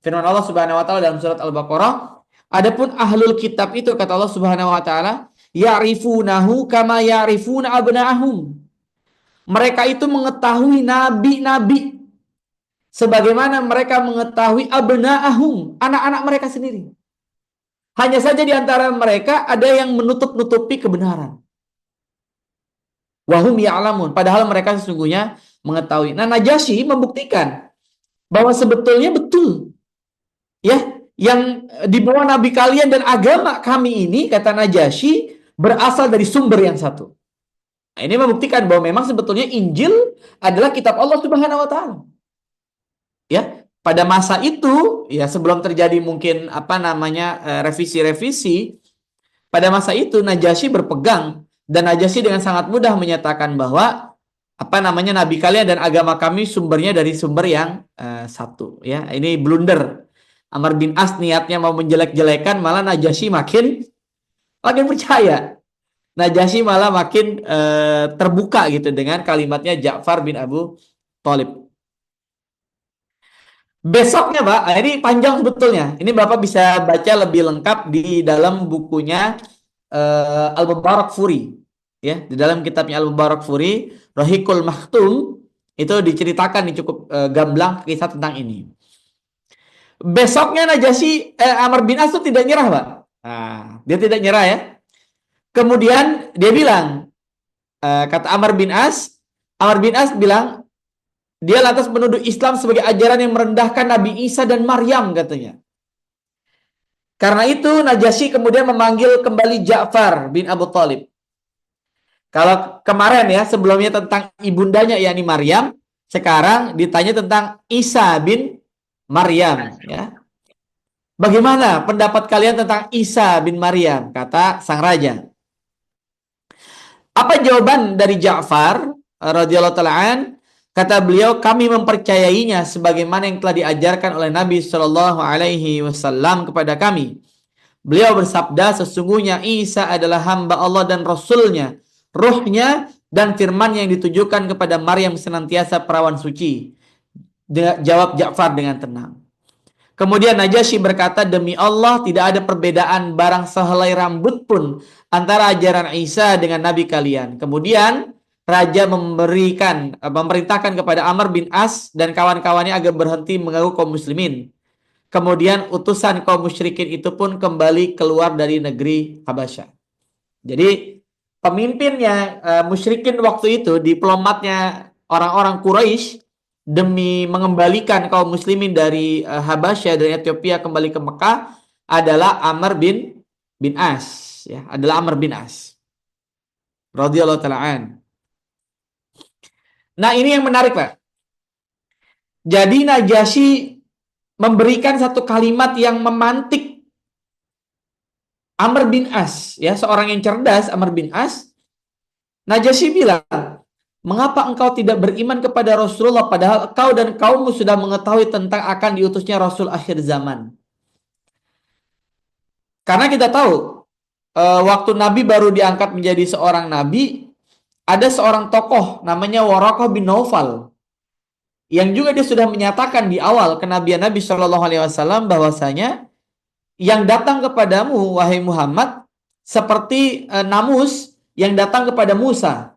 Firman Allah Subhanahu wa taala dalam surat Al-Baqarah, adapun ahlul kitab itu kata Allah Subhanahu wa taala, ya'rifunahu kama ya'rifuna abna'ahum. Mereka itu mengetahui nabi-nabi sebagaimana mereka mengetahui abna'ahum, anak-anak mereka sendiri. Hanya saja di antara mereka ada yang menutup-nutupi kebenaran. Wahum ya'lamun, padahal mereka sesungguhnya mengetahui. Nah, Najasyi membuktikan bahwa sebetulnya betul ya, yang dibawa nabi kalian dan agama kami ini, kata Najasyi, berasal dari sumber yang satu. Nah, ini membuktikan bahwa memang sebetulnya Injil adalah kitab Allah Subhanahu wa taala. Ya, pada masa itu ya, sebelum terjadi mungkin revisi-revisi, pada masa itu Najasyi berpegang, dan Najasyi dengan sangat mudah menyatakan bahwa nabi kalian dan agama kami sumbernya dari sumber yang satu ya. Ini blunder. Amr bin As niatnya mau menjelek-jelekan, malah Najasyi makin percaya. Najasyi malah makin terbuka gitu dengan kalimatnya Ja'far bin Abu Thalib. Besoknya Pak, ini panjang sebetulnya. Ini Bapak bisa baca lebih lengkap di dalam bukunya Al-Mubarakfuri. Ya, di dalam kitabnya Al-Mubarakfuri, Rahiqul Maktum, itu diceritakan cukup gamblang kisah tentang ini. Besoknya Najasyi, Amr bin As itu tidak nyerah Pak. Nah, dia tidak nyerah ya. Kemudian dia bilang, kata Amr bin As bilang, dia lantas menuduh Islam sebagai ajaran yang merendahkan Nabi Isa dan Maryam katanya. Karena itu Najasyi kemudian memanggil kembali Ja'far bin Abu Thalib. Kalau kemarin ya, sebelumnya tentang ibundanya yakni Maryam, sekarang ditanya tentang Isa bin Maryam ya. Bagaimana pendapat kalian tentang Isa bin Maryam? Kata sang raja. Apa jawaban dari Ja'far radhiyallahu ta'ala an? Kata beliau, kami mempercayainya sebagaimana yang telah diajarkan oleh Nabi Shallallahu Alaihi Wasallam kepada kami. Beliau bersabda, sesungguhnya Isa adalah hamba Allah dan Rasulnya, ruhnya dan firman yang ditujukan kepada Maryam senantiasa perawan suci. Jawab Ja'far dengan tenang. Kemudian Najasyi berkata, demi Allah tidak ada perbedaan barang sehelai rambut pun antara ajaran Isa dengan Nabi kalian. Kemudian Raja memerintahkan kepada Amr bin As dan kawan-kawannya agar berhenti mengganggu kaum muslimin. kemudian utusan kaum musyrikin itu pun kembali keluar dari negeri Habasyah. Jadi pemimpinnya musyrikin waktu itu, diplomatnya orang-orang Quraisy demi mengembalikan kaum muslimin dari Habasyah, dari Ethiopia kembali ke Mekah adalah Amr bin As, ya, adalah Amr bin As radhiyallahu taala an. Nah, ini yang menarik, Pak. Jadi Najasyi memberikan satu kalimat yang memantik Amr bin As, ya, seorang yang cerdas, Amr bin As. Najasyi bilang, mengapa engkau tidak beriman kepada Rasulullah padahal kau dan kaummu sudah mengetahui tentang akan diutusnya Rasul akhir zaman? Karena kita tahu waktu Nabi baru diangkat menjadi seorang Nabi, ada seorang tokoh namanya Waraqah bin Naufal yang juga dia sudah menyatakan di awal kenabian Nabi Shallallahu Alaihi Wasallam bahwasanya yang datang kepadamu wahai Muhammad seperti namus yang datang kepada Musa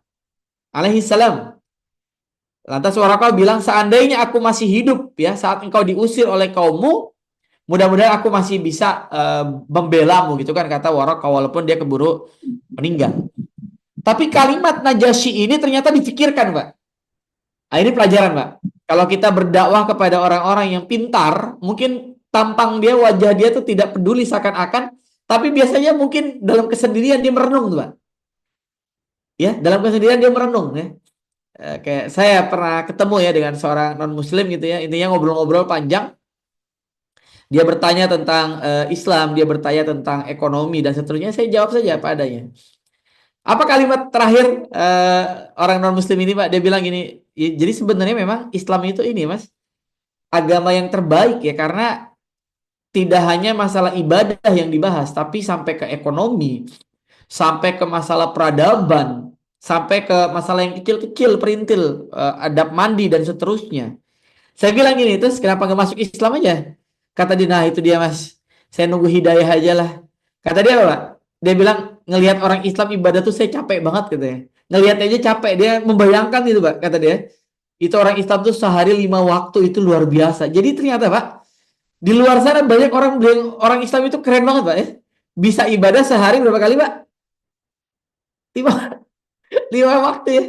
alaihi salam. Lantas Waraqah bilang, seandainya aku masih hidup ya saat engkau diusir oleh kaummu, mudah-mudahan aku masih bisa membelamu, gitu kan kata Waraqah, walaupun dia keburu meninggal. Tapi kalimat Najasyi ini ternyata difikirkan, Pak. Nah, ini pelajaran, Pak. Kalau kita berdakwah kepada orang-orang yang pintar, mungkin tampang dia, wajah dia tuh tidak peduli seakan-akan, tapi biasanya mungkin dalam kesendirian dia merenung, tuh, Pak. Ya, dalam kesendirian dia merenung, ya. Kayak saya pernah ketemu ya dengan seorang non-muslim gitu ya, intinya ngobrol-ngobrol panjang. Dia bertanya tentang Islam, dia bertanya tentang ekonomi dan seterusnya. Saya jawab saja apa adanya. Apa kalimat terakhir orang non-muslim ini, Pak? Dia bilang gini, jadi sebenarnya memang Islam itu ini, Mas, agama yang terbaik ya, karena tidak hanya masalah ibadah yang dibahas, tapi sampai ke ekonomi, sampai ke masalah peradaban, sampai ke masalah yang kecil-kecil, perintil, adab mandi dan seterusnya. Saya bilang gini, terus kenapa nggak masuk Islam aja? Kata dia, nah itu dia, Mas, saya nunggu hidayah aja lah. Kata dia apa, Pak? Dia bilang, ngelihat orang Islam ibadah tuh saya capek banget, katanya. Ngelihat aja capek, dia membayangkan gitu, Pak, kata dia. Itu orang Islam tuh sehari 5 waktu, itu luar biasa. Jadi ternyata, Pak, di luar sana banyak orang Islam itu keren banget, Pak, ya. Bisa ibadah sehari berapa kali, Pak? 5 waktu ya.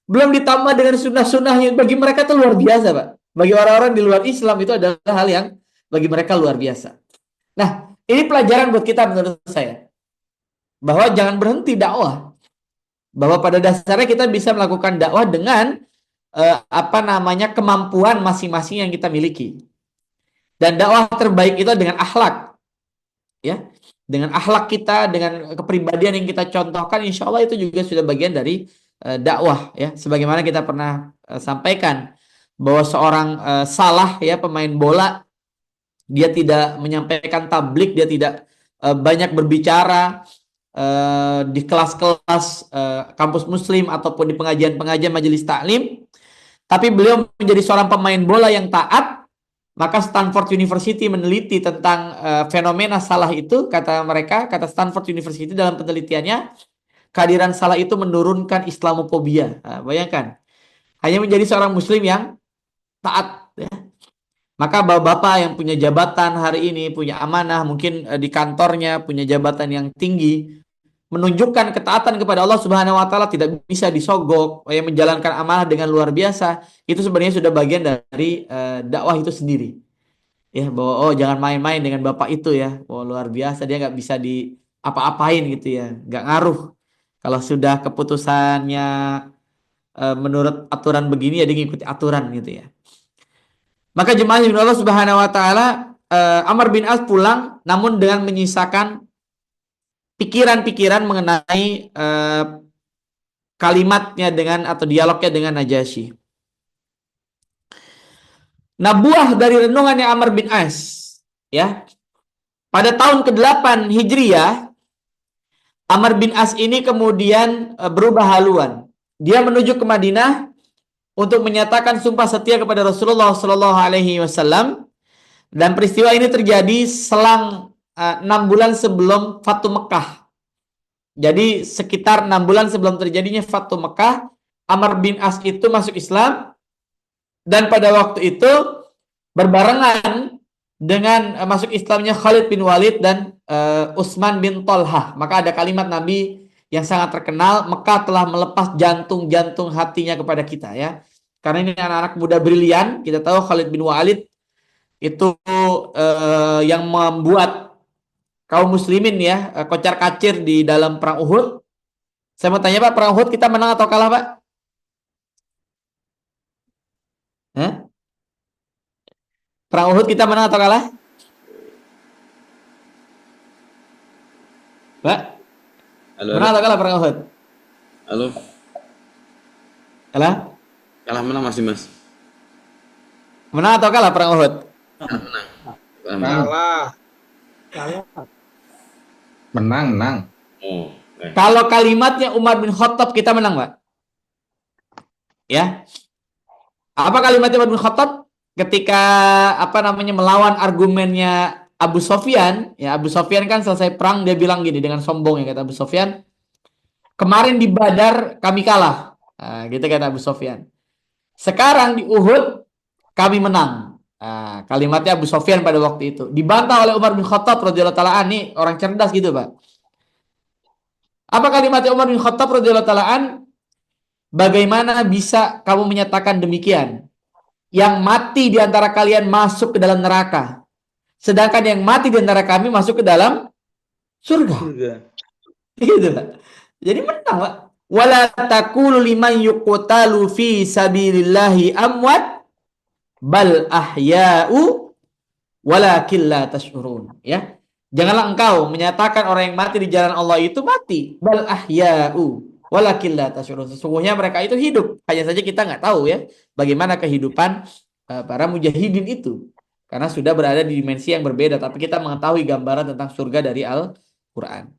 Belum ditambah dengan sunnah-sunnahnya. Bagi mereka itu luar biasa, Pak. Bagi orang-orang di luar Islam itu adalah hal yang bagi mereka luar biasa. Nah, ini pelajaran buat kita menurut saya. Bahwa jangan berhenti dakwah. Bahwa pada dasarnya kita bisa melakukan dakwah dengan kemampuan masing-masing yang kita miliki. Dan dakwah terbaik itu dengan akhlak. Ya. Dengan akhlak kita, dengan kepribadian yang kita contohkan, insya Allah itu juga sudah bagian dari dakwah, ya. Sebagaimana kita pernah sampaikan bahwa seorang Salah, ya, pemain bola, dia tidak menyampaikan tablik, dia tidak banyak berbicara di kelas-kelas kampus muslim ataupun di pengajian-pengajian majelis taklim, tapi beliau menjadi seorang pemain bola yang taat. Maka Stanford University meneliti tentang fenomena Salah itu, kata mereka, kata Stanford University dalam penelitiannya, kehadiran Salah itu menurunkan Islamofobia. Nah, bayangkan, hanya menjadi seorang muslim yang taat, ya. Maka bapak-bapak yang punya jabatan hari ini, punya amanah, mungkin di kantornya punya jabatan yang tinggi, menunjukkan ketaatan kepada Allah Subhanahu wa taala, tidak bisa disogok, yang menjalankan amanah dengan luar biasa. Itu sebenarnya sudah bagian dari dakwah itu sendiri. Ya, bahwa jangan main-main dengan bapak itu ya. Luar biasa, dia nggak bisa di apa-apain gitu ya. Nggak ngaruh. Kalau sudah keputusannya menurut aturan begini, ya dia ngikuti aturan gitu ya. Maka jemaah Allah Subhanahu wa taala, Amr bin As pulang namun dengan menyisakan pikiran-pikiran mengenai kalimatnya dengan atau dialognya dengan Najasyi. Nah, buah dari renungannya Amr bin As, ya, pada tahun ke-8 Hijriah, Amr bin As ini kemudian berubah haluan. Dia menuju ke Madinah untuk menyatakan sumpah setia kepada Rasulullah Shallallahu Alaihi Wasallam, dan peristiwa ini terjadi selang 6 bulan sebelum Fatu Mekah. Jadi sekitar 6 bulan sebelum terjadinya Fatu Mekah, Amr bin As itu masuk Islam. Dan pada waktu itu berbarengan dengan masuk Islamnya Khalid bin Walid dan Utsman bin Tolhah. Maka ada kalimat Nabi yang sangat terkenal, Mekah telah melepas jantung-jantung hatinya kepada kita ya. Karena ini anak-anak muda brilian. Kita tahu Khalid bin Walid itu yang membuat kaum muslimin ya kocar-kacir di dalam perang Uhud. Saya mau tanya Pak, perang Uhud kita menang atau kalah Pak? Hah? Perang Uhud kita menang atau kalah? Pak? Halo, Menang atau kalah perang Uhud? halo. Kalah? Kalah menang masih Mas. Menang atau kalah perang Uhud? Menang. Kalah. Menang. Oh, Kalau kalimatnya Umar bin Khattab kita menang, Pak. Ya. Apa kalimatnya Umar bin Khattab ketika melawan argumennya Abu Sofyan? Ya, Abu Sofyan kan selesai perang dia bilang gini dengan sombong ya kata Abu Sofyan, kemarin di Badar kami kalah. Nah, gitu kata Abu Sofyan. Sekarang di Uhud kami menang. Nah, kalimatnya Abu Sofyan pada waktu itu dibantah oleh Umar bin Khattab radhiyallahu taala anhu, orang cerdas gitu, Pak. Apa kalimatnya Umar bin Khattab radhiyallahu taala anhu? Bagaimana bisa kamu menyatakan demikian? Yang mati di antara kalian masuk ke dalam neraka, sedangkan yang mati di antara kami masuk ke dalam surga. Gitu, Pak. Jadi menang, Pak. Wala taqulu liman yuqtalu fi sabilillahi amwat bal ahya'u walakin la tash'urun. Ya. Janganlah engkau menyatakan orang yang mati di jalan Allah itu mati. Bal ahya'u walakin la tash'urun. Sesungguhnya mereka itu hidup. Hanya saja kita nggak tahu ya bagaimana kehidupan para mujahidin itu. Karena sudah berada di dimensi yang berbeda. Tapi kita mengetahui gambaran tentang surga dari Al-Quran.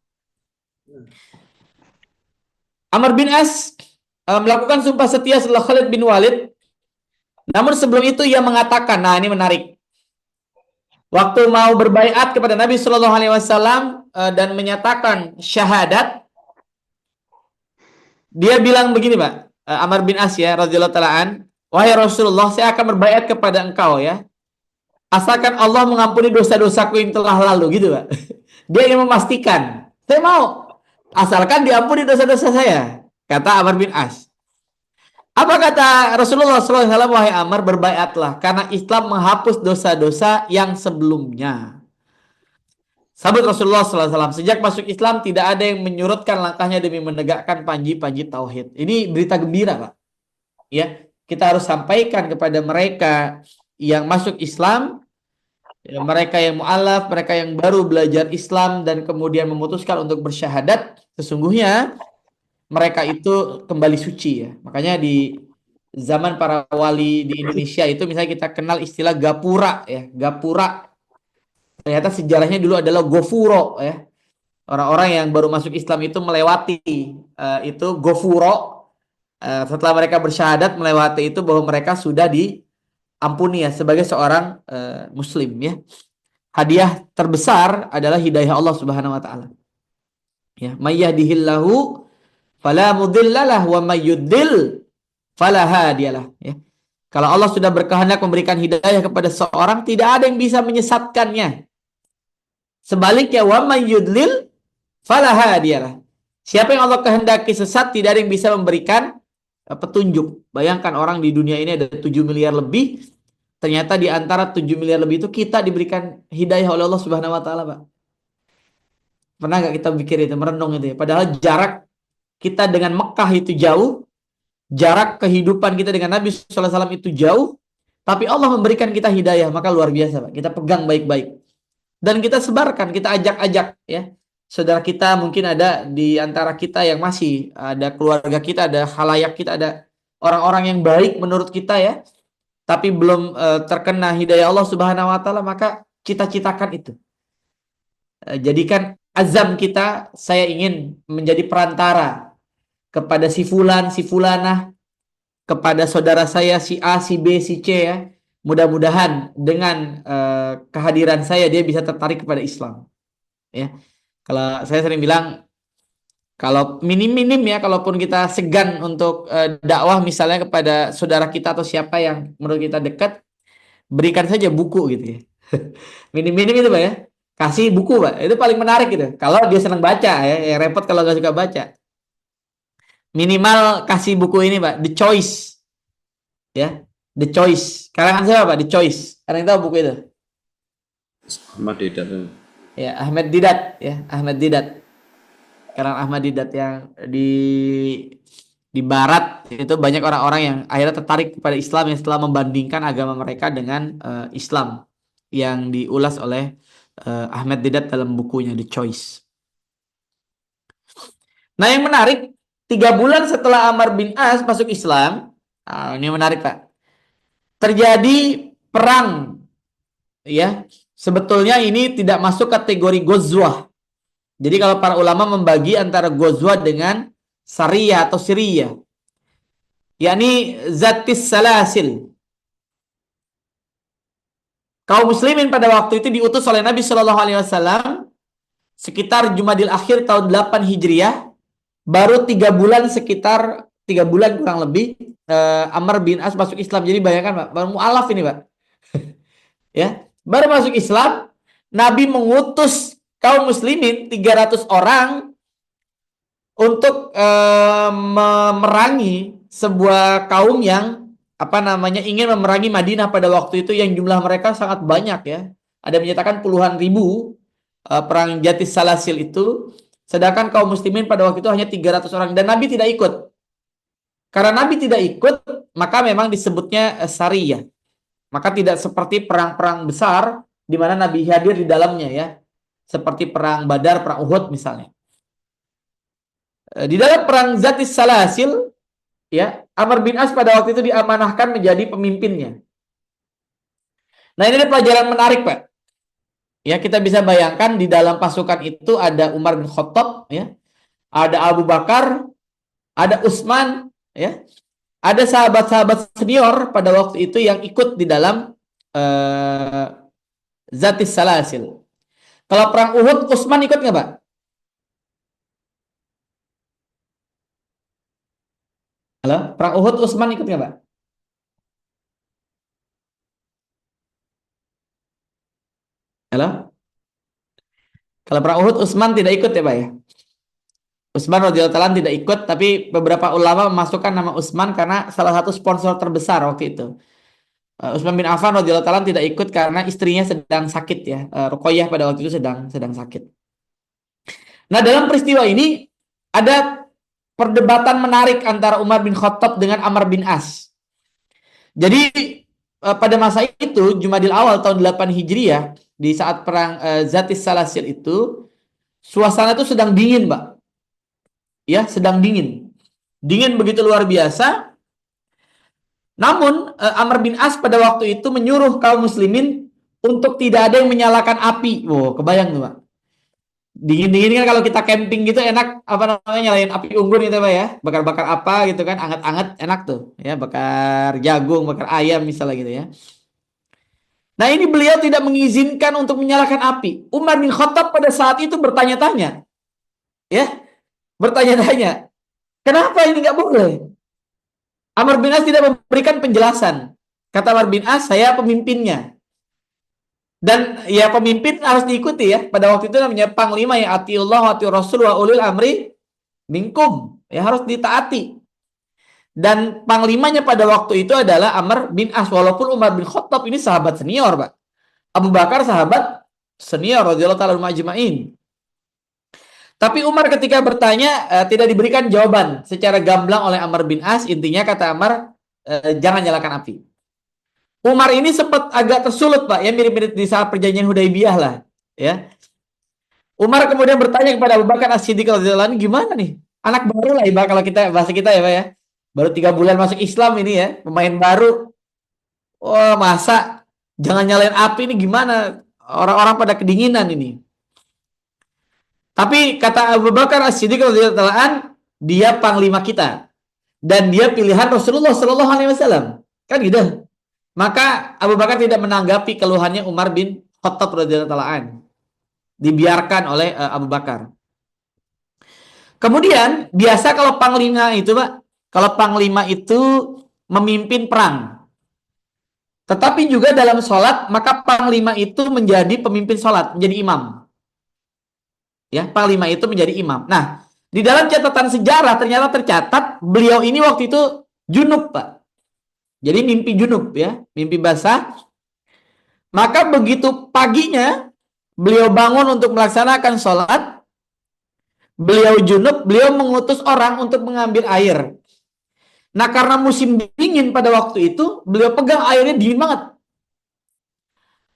Amr bin As melakukan sumpah setia setelah Khalid bin Walid. Namun sebelum itu ia mengatakan, nah ini menarik. Waktu mau berbaiat kepada Nabi Shallallahu Alaihi Wasallam dan menyatakan syahadat, dia bilang begini, Pak. Amr bin As ya, radhiyallahu taala an, wahai Rasulullah, saya akan berbaiat kepada engkau ya, asalkan Allah mengampuni dosa-dosaku yang telah lalu, gitu, Pak. Dia ingin memastikan, saya mau, asalkan diampuni dosa-dosa saya, kata Amr bin As. Apa kata Rasulullah SAW? Wahai Amr, berbaiatlah karena Islam menghapus dosa-dosa yang sebelumnya. Sahabat Rasulullah SAW, sejak masuk Islam tidak ada yang menyurutkan langkahnya demi menegakkan panji-panji tauhid. Ini berita gembira, Pak. Ya, kita harus sampaikan kepada mereka yang masuk Islam, ya, mereka yang mu'alaf, mereka yang baru belajar Islam dan kemudian memutuskan untuk bersyahadat, sesungguhnya mereka itu kembali suci ya. Makanya di zaman para wali di Indonesia itu misalnya kita kenal istilah gapura ya. Gapura. Ternyata sejarahnya dulu adalah gofuro ya. Orang-orang yang baru masuk Islam itu melewati itu gofuro. Setelah mereka bersyahadat melewati itu bahwa mereka sudah diampuni ya sebagai seorang muslim ya. Hadiah terbesar adalah hidayah Allah Subhanahu wa taala. Ya, may yahdihillahu fala mudhillalah wa may yudhil fala hadiyalah ya. Kalau Allah sudah berkehendak memberikan hidayah kepada seorang, tidak ada yang bisa menyesatkannya. Sebaliknya wa may yudlil fala hadiyalah. Siapa yang Allah kehendaki sesat, tidak ada yang bisa memberikan petunjuk. Bayangkan orang di dunia ini ada 7 miliar lebih, ternyata di antara 7 miliar lebih itu kita diberikan hidayah oleh Allah Subhanahu wa taala, Pak. Pernah nggak kita pikir itu, merenung itu ya? Padahal jarak kita dengan Mekah itu jauh, jarak kehidupan kita dengan Nabi SAW itu jauh, tapi Allah memberikan kita hidayah, maka luar biasa, Pak. Kita pegang baik-baik. Dan kita sebarkan, kita ajak-ajak ya. Saudara kita mungkin ada di antara kita yang masih ada keluarga kita, ada khalayak kita, ada orang-orang yang baik menurut kita ya, tapi belum terkena hidayah Allah Subhanahu wa taala, maka cita-citakan itu. Jadikan azam kita, saya ingin menjadi perantara kepada si fulan, si fulanah, kepada saudara saya si A, si B, si C ya. Mudah-mudahan dengan kehadiran saya dia bisa tertarik kepada Islam. Ya. Kalau saya sering bilang, kalau minim-minim ya, kalaupun kita segan untuk dakwah misalnya kepada saudara kita atau siapa yang menurut kita dekat, berikan saja buku gitu ya. Minim-minim itu Pak ya. Kasih buku Pak, itu paling menarik gitu. Kalau dia senang baca ya repot kalau nggak suka baca. Minimal kasih buku ini Pak, The Choice. Ya, The Choice. Karangan siapa Pak? The Choice. Ada yang tahu buku itu? Ahmad Didat. Ya, Ahmad Didat ya, Ahmad Didat. Karangan Ahmad Didat yang di barat itu banyak orang-orang yang akhirnya tertarik kepada Islam yang setelah membandingkan agama mereka dengan Islam yang diulas oleh Ahmad Didat dalam bukunya The Choice. Nah, yang menarik 3 bulan setelah Amr bin As masuk Islam, ini menarik Pak. Terjadi perang, ya. Sebetulnya ini tidak masuk kategori Ghazwah. Jadi kalau para ulama membagi antara Ghazwah dengan Sariyah atau Siriyah, yakni Zatis Salasil. Kaum muslimin pada waktu itu diutus oleh Nabi Shallallahu Alaihi Wasallam sekitar Jumadil Akhir tahun 8 Hijriah. Baru 3 bulan, sekitar 3 bulan kurang lebih Amr bin As masuk Islam. Jadi bayangkan Pak, baru mu'alaf ini Pak. Ya, baru masuk Islam, Nabi mengutus kaum muslimin 300 orang untuk memerangi sebuah kaum yang ingin memerangi Madinah pada waktu itu yang jumlah mereka sangat banyak ya. Ada menyatakan puluhan ribu perang Zatis Salasil itu. Sedangkan kaum muslimin pada waktu itu hanya 300 orang dan Nabi tidak ikut. Karena Nabi tidak ikut, maka memang disebutnya Sariyah. Maka tidak seperti perang-perang besar di mana Nabi hadir di dalamnya ya. Seperti perang Badar, perang Uhud misalnya. Di dalam perang Zatis Salasil ya, Amr bin As pada waktu itu diamanahkan menjadi pemimpinnya. Nah, ini ada pelajaran menarik, Pak. Ya, kita bisa bayangkan di dalam pasukan itu ada Umar bin Khattab ya, ada Abu Bakar, ada Utsman ya. Ada sahabat-sahabat senior pada waktu itu yang ikut di dalam Zatis Salasil. Kalau perang Uhud, Utsman ikut nggak, Pak? Halo, perang Uhud, Utsman ikut nggak, Pak? Halo? Kalau perang Uhud, Utsman tidak ikut ya Pak ya? Utsman radhiyallahu ta'ala tidak ikut, tapi beberapa ulama memasukkan nama Utsman karena salah satu sponsor terbesar waktu itu. Utsman bin Affan radhiyallahu ta'ala tidak ikut karena istrinya sedang sakit ya. Ruqayyah pada waktu itu sedang sakit. Nah, dalam peristiwa ini ada perdebatan menarik antara Umar bin Khattab dengan Amr bin As. Jadi pada masa itu Jumadil Awal tahun 8 Hijriah, di saat perang Zatis Salasil itu, suasana itu sedang dingin, Pak. Ya, sedang dingin. Dingin begitu luar biasa. Namun Amr bin As pada waktu itu menyuruh kaum muslimin untuk tidak ada yang menyalakan api. Wow, kebayang tuh, Pak. Dingin-dingin kan kalau kita camping gitu enak nyalain api unggun gitu Pak ya. Bakar-bakar apa gitu kan, anget-anget enak tuh ya, bakar jagung, bakar ayam misalnya gitu ya. Nah, ini beliau tidak mengizinkan untuk menyalakan api. Umar bin Khattab pada saat itu bertanya-tanya. Ya, bertanya-tanya. Kenapa ini nggak boleh? Amr bin As tidak memberikan penjelasan. Kata Amr bin As, saya pemimpinnya. Dan ya pemimpin harus diikuti ya. Pada waktu itu namanya panglima yang atiullah wa atiur rasul wa ulil amri minkum. Ya harus ditaati. Dan panglimanya pada waktu itu adalah Amr bin As. Walaupun Umar bin Khattab ini sahabat senior, Pak. Abu Bakar sahabat senior radhiyallahu ta'ala ajma'in. Tapi Umar ketika bertanya tidak diberikan jawaban secara gamblang oleh Amr bin As. Intinya kata Amr, jangan nyalakan api. Umar ini sempat agak tersulut, Pak. Ya mirip-mirip di saat perjanjian Hudaybiyah lah. Ya. Umar kemudian bertanya kepada Abu Bakar As-Siddiq radhiyallahu anhu, gimana nih? Anak baru lah Iba kalau kita bahasa kita ya Pak ya. Baru 3 bulan masuk Islam ini ya, pemain baru. Oh, masa jangan nyalain api ini gimana? Orang-orang pada kedinginan ini. Tapi kata Abu Bakar As-Siddiq radhiyallahu anhu, dia panglima kita dan dia pilihan Rasulullah sallallahu alaihi wasallam. Kan gitu. Maka Abu Bakar tidak menanggapi keluhannya Umar bin Khattab radhiyallahu anhu. Dibiarkan oleh Abu Bakar. Kemudian biasa kalau panglima itu, Pak, kalau panglima itu memimpin perang. Tetapi juga dalam sholat, maka panglima itu menjadi pemimpin sholat, menjadi imam. Ya, panglima itu menjadi imam. Nah, di dalam catatan sejarah ternyata tercatat beliau ini waktu itu junub, Pak. Jadi mimpi junub ya, mimpi basah. Maka begitu paginya beliau bangun untuk melaksanakan sholat, beliau junub, beliau mengutus orang untuk mengambil air. Nah, karena musim dingin pada waktu itu, beliau pegang airnya dingin banget.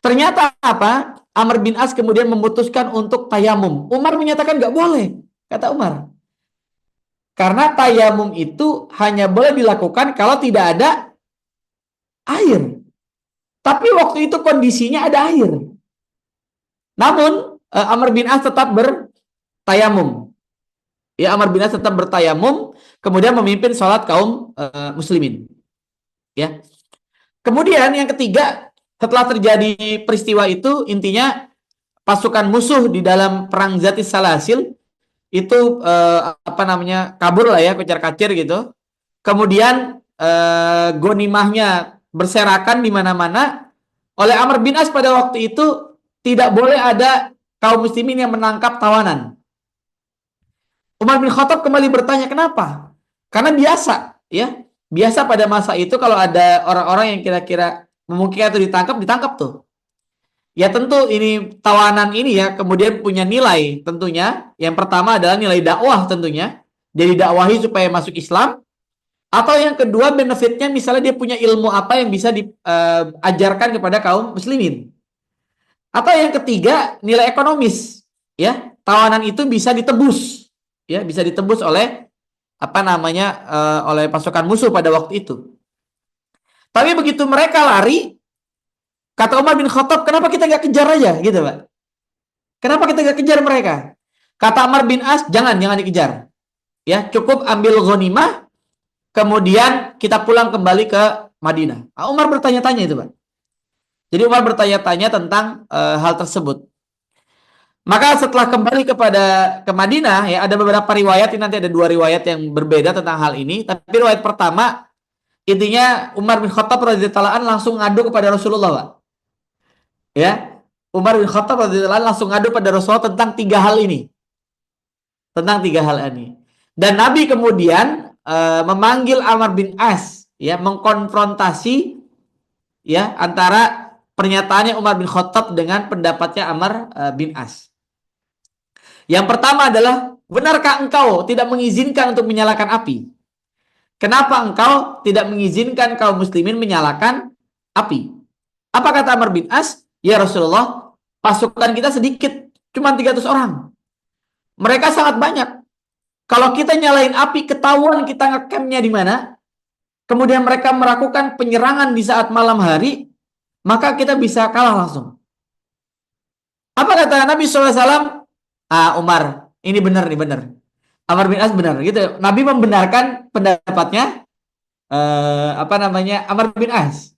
Ternyata apa? Amr bin As kemudian memutuskan untuk tayamum. Umar menyatakan nggak boleh, kata Umar. Karena tayamum itu hanya boleh dilakukan kalau tidak ada air. Tapi waktu itu kondisinya ada air. Namun Amr bin As tetap bertayamum. Ya, Amr bin As tetap bertayamum, kemudian memimpin sholat kaum muslimin. Ya. Kemudian yang ketiga, setelah terjadi peristiwa itu, intinya pasukan musuh di dalam perang Zatis Salasil itu kabur lah ya, kocar-kacir gitu. Kemudian gonimahnya berserakan di mana-mana. Oleh Amr bin As pada waktu itu tidak boleh ada kaum muslimin yang menangkap tawanan. Umar bin Khattab kembali bertanya kenapa? Karena biasa, ya, biasa pada masa itu kalau ada orang-orang yang kira-kira memungkinkan itu ditangkap tuh. Ya tentu ini tawanan ini ya kemudian punya nilai tentunya. Yang pertama adalah nilai dakwah tentunya. Jadi dakwahi supaya masuk Islam. Atau yang kedua benefitnya misalnya dia punya ilmu apa yang bisa diajarkan kepada kaum muslimin. Atau yang ketiga nilai ekonomis. Ya, tawanan itu bisa ditebus. Ya, bisa ditebus oleh oleh pasukan musuh pada waktu itu. Tapi begitu mereka lari, kata Umar bin Khattab, kenapa kita nggak kejar aja, gitu Pak? Kenapa kita nggak kejar mereka? Kata Amr bin As, jangan dikejar. Ya, cukup ambil ghanimah, kemudian kita pulang kembali ke Madinah. Umar bertanya-tanya itu Pak. Jadi Umar bertanya-tanya tentang hal tersebut. Maka setelah kembali ke Madinah, ya ada beberapa riwayat, ini nanti ada 2 riwayat yang berbeda tentang hal ini. Tapi riwayat pertama, intinya Umar bin Khattab radhiyallahu anhu langsung ngadu kepada Rasulullah, Pak. Ya, Umar bin Khattab radhiyallahu anhu langsung ngadu pada Rasulullah tentang 3 hal ini. Dan Nabi kemudian memanggil Amr bin As, ya, mengkonfrontasi ya antara pernyataannya Umar bin Khattab dengan pendapatnya Amr bin As. Yang pertama adalah, benarkah engkau tidak mengizinkan untuk menyalakan api? Kenapa engkau tidak mengizinkan kaum muslimin menyalakan api? Apa kata Amr bin As? Ya Rasulullah, pasukan kita sedikit, cuma 300 orang. Mereka sangat banyak. Kalau kita nyalain api, ketahuan kita ngecampnya di mana, kemudian mereka melakukan penyerangan di saat malam hari, maka kita bisa kalah langsung. Apa kata Nabi SAW? Umar, ini benar. Amr bin As benar, gitu. Nabi membenarkan pendapatnya Amr bin As.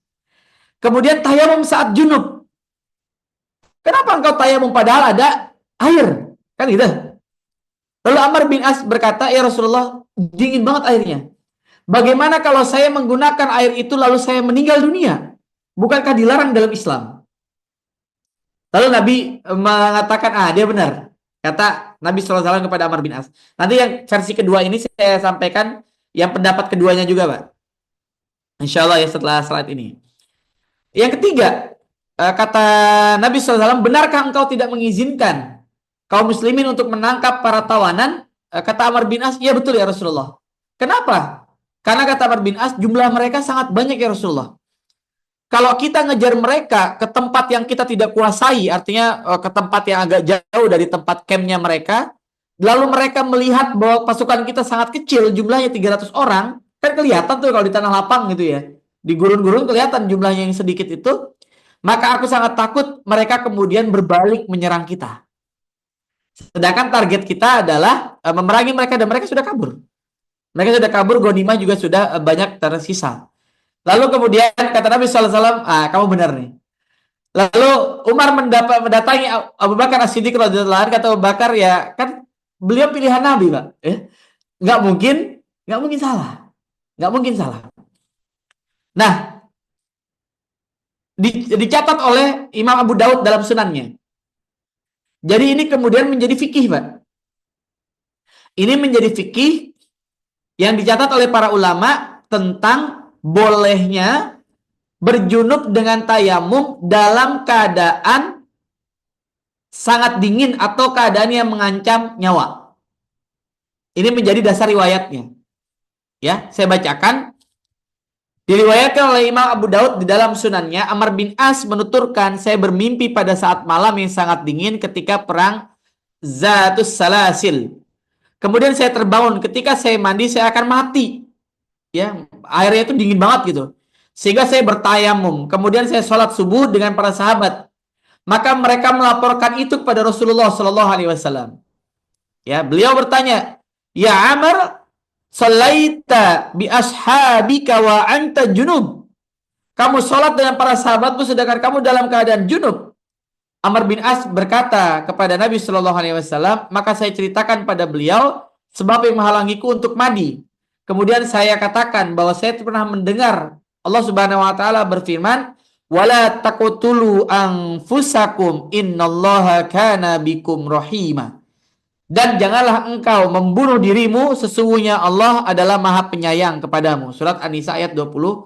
Kemudian tayamum saat junub. Kenapa engkau tayamum padahal ada air? Kan gitu. Lalu Amr bin As berkata, ya Rasulullah, dingin banget airnya. Bagaimana kalau saya menggunakan air itu lalu saya meninggal dunia? Bukankah dilarang dalam Islam? Lalu Nabi mengatakan, dia benar. Kata Nabi SAW kepada Amr bin As. Nanti yang versi kedua ini saya sampaikan yang pendapat keduanya juga, Pak. Insya Allah ya setelah slide ini. Yang ketiga, kata Nabi SAW, benarkah engkau tidak mengizinkan kaum muslimin untuk menangkap para tawanan? Kata Amr bin As, ya betul ya Rasulullah. Kenapa? Karena kata Amr bin As, jumlah mereka sangat banyak ya Rasulullah. Kalau kita ngejar mereka ke tempat yang kita tidak kuasai, artinya ke tempat yang agak jauh dari tempat campnya mereka, lalu mereka melihat bahwa pasukan kita sangat kecil, jumlahnya 300 orang, kan kelihatan tuh kalau di tanah lapang gitu ya. Di gurun-gurun kelihatan jumlahnya yang sedikit itu, maka aku sangat takut mereka kemudian berbalik menyerang kita. Sedangkan target kita adalah memerangi mereka dan mereka sudah kabur. Mereka sudah kabur, ghanimah juga sudah banyak tersisa. Lalu kemudian kata Nabi SAW, kamu benar nih. Lalu Umar mendatangi Abu Bakar As-Siddiq radhiyallahu anhu, kata Abu Bakar, ya kan beliau pilihan Nabi, Pak. Nggak mungkin salah. Nah, dicatat oleh Imam Abu Daud dalam sunannya. Jadi ini kemudian menjadi fikih, Pak. Ini menjadi fikih yang dicatat oleh para ulama tentang bolehnya berjunub dengan tayamum dalam keadaan sangat dingin atau keadaan yang mengancam nyawa. Ini menjadi dasar riwayatnya. Ya, saya bacakan. Diriwayatkan oleh Imam Abu Daud di dalam sunannya, Amr bin As menuturkan, saya bermimpi pada saat malam yang sangat dingin ketika perang Zatus Salasil. Kemudian saya terbangun, ketika saya mandi saya akan mati. Ya, airnya itu dingin banget gitu. Sehingga saya bertayamum. Kemudian saya sholat subuh dengan para sahabat. Maka mereka melaporkan itu kepada Rasulullah Shallallahu Alaihi Wasallam. Ya, beliau bertanya, ya Amr, salaita bi ashabika wa anta junub. Kamu sholat dengan para sahabatmu sedangkan kamu dalam keadaan junub. Amr bin As berkata kepada Nabi Shallallahu Alaihi Wasallam, maka saya ceritakan pada beliau sebab yang menghalangiku untuk mandi. Kemudian saya katakan bahwa saya pernah mendengar Allah Subhanahu Wa Taala berfirman, wala taqtulu anfusakum innallaha kana bikum rahima. Dan janganlah engkau membunuh dirimu, sesungguhnya Allah adalah maha penyayang kepadamu. Surat An-Nisa ayat 29.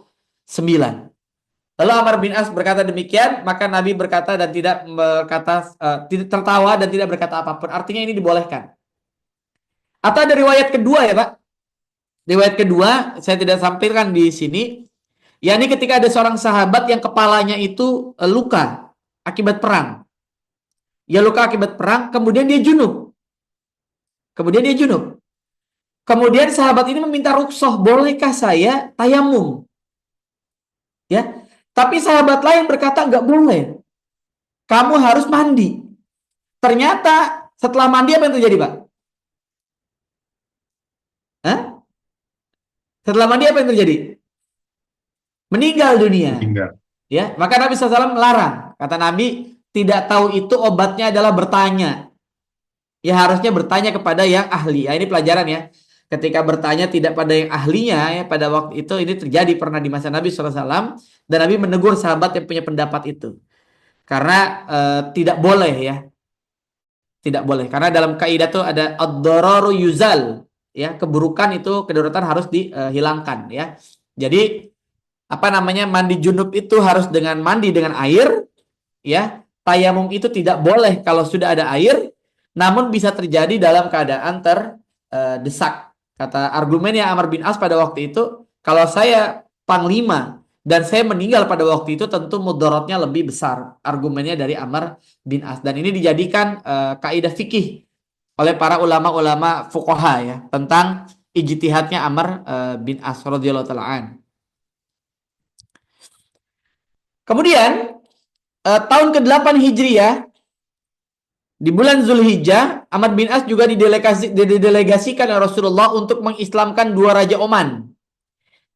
Lalu Amr bin As berkata demikian, maka Nabi berkata dan tidak berkata, tidak tertawa dan tidak berkata apapun. Artinya ini dibolehkan. Atau ada riwayat kedua ya Pak. Riwayat kedua, saya tidak sampaikan di sini. Yakni ketika ada seorang sahabat yang kepalanya itu luka akibat perang. Ya luka akibat perang, kemudian dia junub. Kemudian sahabat ini meminta rukhsah, bolehkah saya tayamum? Ya, tapi sahabat lain berkata nggak boleh. Kamu harus mandi. Ternyata setelah mandi apa yang terjadi, Pak? Hah? Setelah mandi apa yang terjadi? Meninggal dunia. Ya, maka Nabi SAW melarang. Kata Nabi, tidak tahu itu obatnya adalah bertanya. Ya harusnya bertanya kepada yang ahli. Ya, ini pelajaran ya. Ketika bertanya tidak pada yang ahlinya, ya pada waktu itu ini terjadi pernah di masa Nabi SAW, dan Nabi menegur sahabat yang punya pendapat itu. Karena tidak boleh ya. Tidak boleh. Karena dalam kaidah itu ada ad-dararu yuzal. Ya, keburukan itu, kedaruratan harus dihilangkan ya. Jadi mandi junub itu harus dengan mandi dengan air ya. Tayamum itu tidak boleh kalau sudah ada air. Namun bisa terjadi dalam keadaan terdesak. Kata argumennya Amr bin As pada waktu itu, kalau saya panglima dan saya meninggal pada waktu itu, tentu mudaratnya lebih besar. Argumennya dari Amr bin As. Dan ini dijadikan kaidah fikih oleh para ulama-ulama fuqaha ya, tentang ijtihadnya Amr bin As radhiyallahu ta'ala an. Kemudian tahun ke-8 Hijriah, di bulan Zulhijjah, Amr bin As juga didelegasikan oleh Rasulullah untuk mengislamkan dua raja Oman,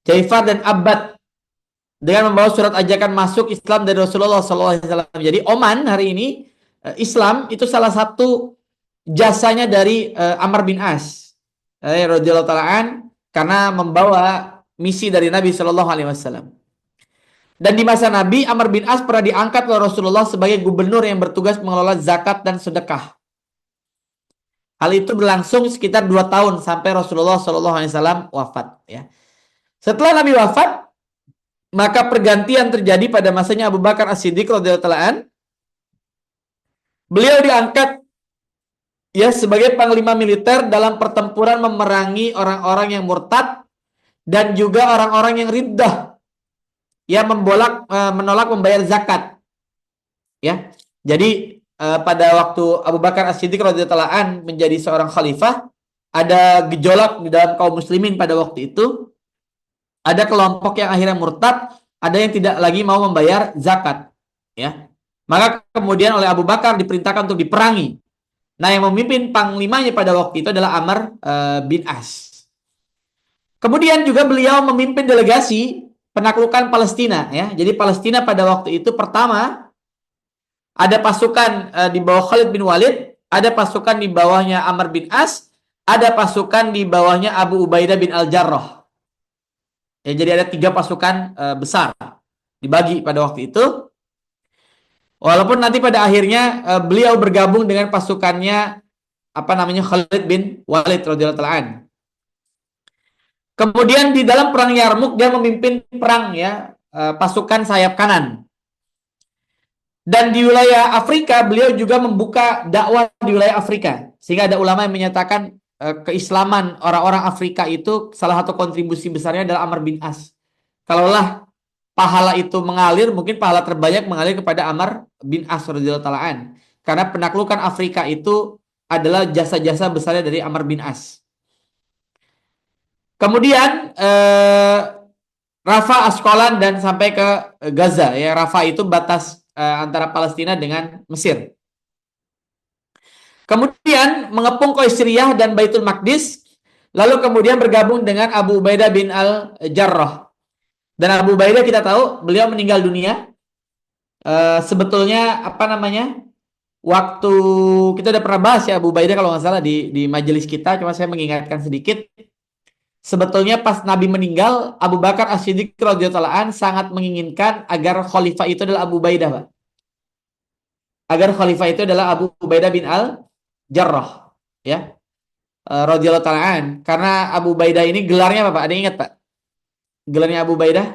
Jaifar dan Abbad, dengan membawa surat ajakan masuk Islam dari Rasulullah SAW. Jadi Oman hari ini Islam itu salah satu jasanya dari Amr bin As radhiyallahu ta'ala an, karena membawa misi dari Nabi SAW. Dan di masa Nabi, Amr bin As pernah diangkat oleh Rasulullah sebagai gubernur yang bertugas mengelola zakat dan sedekah. Hal itu berlangsung sekitar 2 tahun sampai Rasulullah SAW wafat. Ya. Setelah Nabi wafat, maka pergantian terjadi pada masanya Abu Bakar As-Siddiq radhiyallahu ta'ala an. Beliau diangkat ya sebagai panglima militer dalam pertempuran memerangi orang-orang yang murtad dan juga orang-orang yang riddah, yang menolak membayar zakat. Ya. Jadi pada waktu Abu Bakar As-Siddiq radhiyallahu an menjadi seorang khalifah, ada gejolak di dalam kaum muslimin pada waktu itu. Ada kelompok yang akhirnya murtad, ada yang tidak lagi mau membayar zakat, ya. Maka kemudian oleh Abu Bakar diperintahkan untuk diperangi. Nah, yang memimpin panglimanya pada waktu itu adalah Amr bin As. Kemudian juga beliau memimpin delegasi penaklukan Palestina ya. Jadi Palestina pada waktu itu pertama ada pasukan di bawah Khalid bin Walid, ada pasukan di bawahnya Amr bin As, ada pasukan di bawahnya Abu Ubaidah bin Al-Jarrah. Ya, jadi ada 3 pasukan besar. dibagi pada waktu itu. Walaupun nanti pada akhirnya beliau bergabung dengan pasukannya Khalid bin Walid radhiyallahu ta'ala an. Kemudian di dalam perang Yarmuk dia memimpin perang ya, pasukan sayap kanan. Dan di wilayah Afrika beliau juga membuka dakwah di wilayah Afrika. Sehingga ada ulama yang menyatakan keislaman orang-orang Afrika itu salah satu kontribusi besarnya adalah Amr bin As. Kalaulah pahala itu mengalir, mungkin pahala terbanyak mengalir kepada Amr bin As radhiyallahu ta'ala an. Karena penaklukan Afrika itu adalah jasa-jasa besarnya dari Amr bin As. Kemudian Rafah, Askolan dan sampai ke Gaza ya. Rafah itu batas antara Palestina dengan Mesir. Kemudian mengepung Qaisriyah dan Baitul Maqdis, lalu kemudian bergabung dengan Abu Ubaidah bin Al-Jarrah. Dan Abu Ubaidah kita tahu beliau meninggal dunia. Sebetulnya waktu kita udah pernah bahas ya Abu Ubaidah kalau nggak salah di majelis kita, cuma saya mengingatkan sedikit. Sebetulnya pas Nabi meninggal, Abu Bakar As-Siddiq radhiyallahu anhu sangat menginginkan agar khalifah itu adalah Abu Ubaidah, Pak. Agar khalifah itu adalah Abu Ubaidah bin Al-Jarrah, ya. Radhiyallahu ta'ala an. Karena Abu Ubaidah ini gelarnya apa, Pak? Ada yang ingat, Pak? Gelarnya Abu Ubaidah?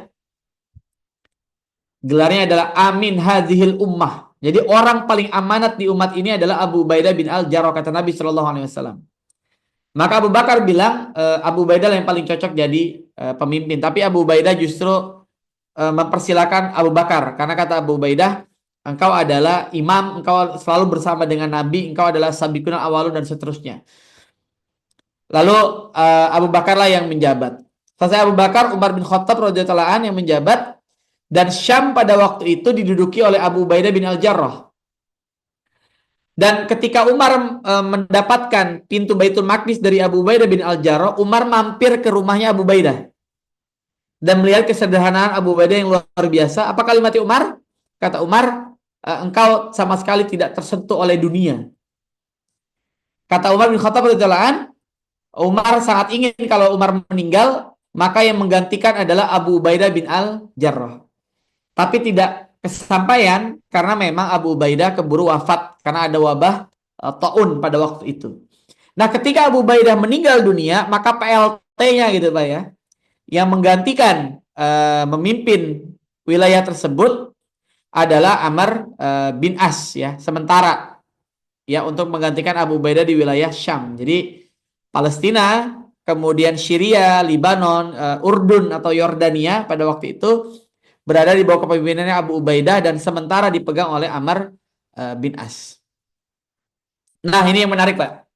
Gelarnya adalah Amin Hadhil Ummah. Jadi orang paling amanat di umat ini adalah Abu Ubaidah bin Al-Jarrah, kata Nabi SAW. Maka Abu Bakar bilang Abu Ubaidah yang paling cocok jadi pemimpin. Tapi Abu Ubaidah justru mempersilakan Abu Bakar. Karena kata Abu Ubaidah, engkau adalah imam, engkau selalu bersama dengan Nabi, engkau adalah sabiqunal awwalun dan seterusnya. Lalu Abu Bakar lah yang menjabat. Selesai Abu Bakar, Umar bin Khattab radhiyallahu anhu yang menjabat. Dan Syam pada waktu itu diduduki oleh Abu Ubaidah bin Al-Jarrah. Dan ketika Umar mendapatkan pintu Baitul Maqdis dari Abu Ubaidah bin Al-Jarrah, Umar mampir ke rumahnya Abu Ubaidah. Dan melihat kesederhanaan Abu Ubaidah yang luar biasa. Apa kalimat Umar? Kata Umar, engkau sama sekali tidak tersentuh oleh dunia. Kata Umar bin Khattab radhiyallahu anhu, Umar sangat ingin kalau Umar meninggal, maka yang menggantikan adalah Abu Ubaidah bin Al-Jarrah. Tapi tidak kesampaian karena memang Abu Ubaidah keburu wafat karena ada wabah taun pada waktu itu. Nah, ketika Abu Ubaidah meninggal dunia, maka PLT-nya gitu Pak ya, yang menggantikan memimpin wilayah tersebut adalah Amr bin As ya, sementara ya untuk menggantikan Abu Ubaidah di wilayah Syam. Jadi Palestina, kemudian Syria, Libanon, Urdun atau Yordania pada waktu itu berada di bawah kepemimpinannya Abu Ubaidah dan sementara dipegang oleh Amr bin As. Nah, ini yang menarik, Pak.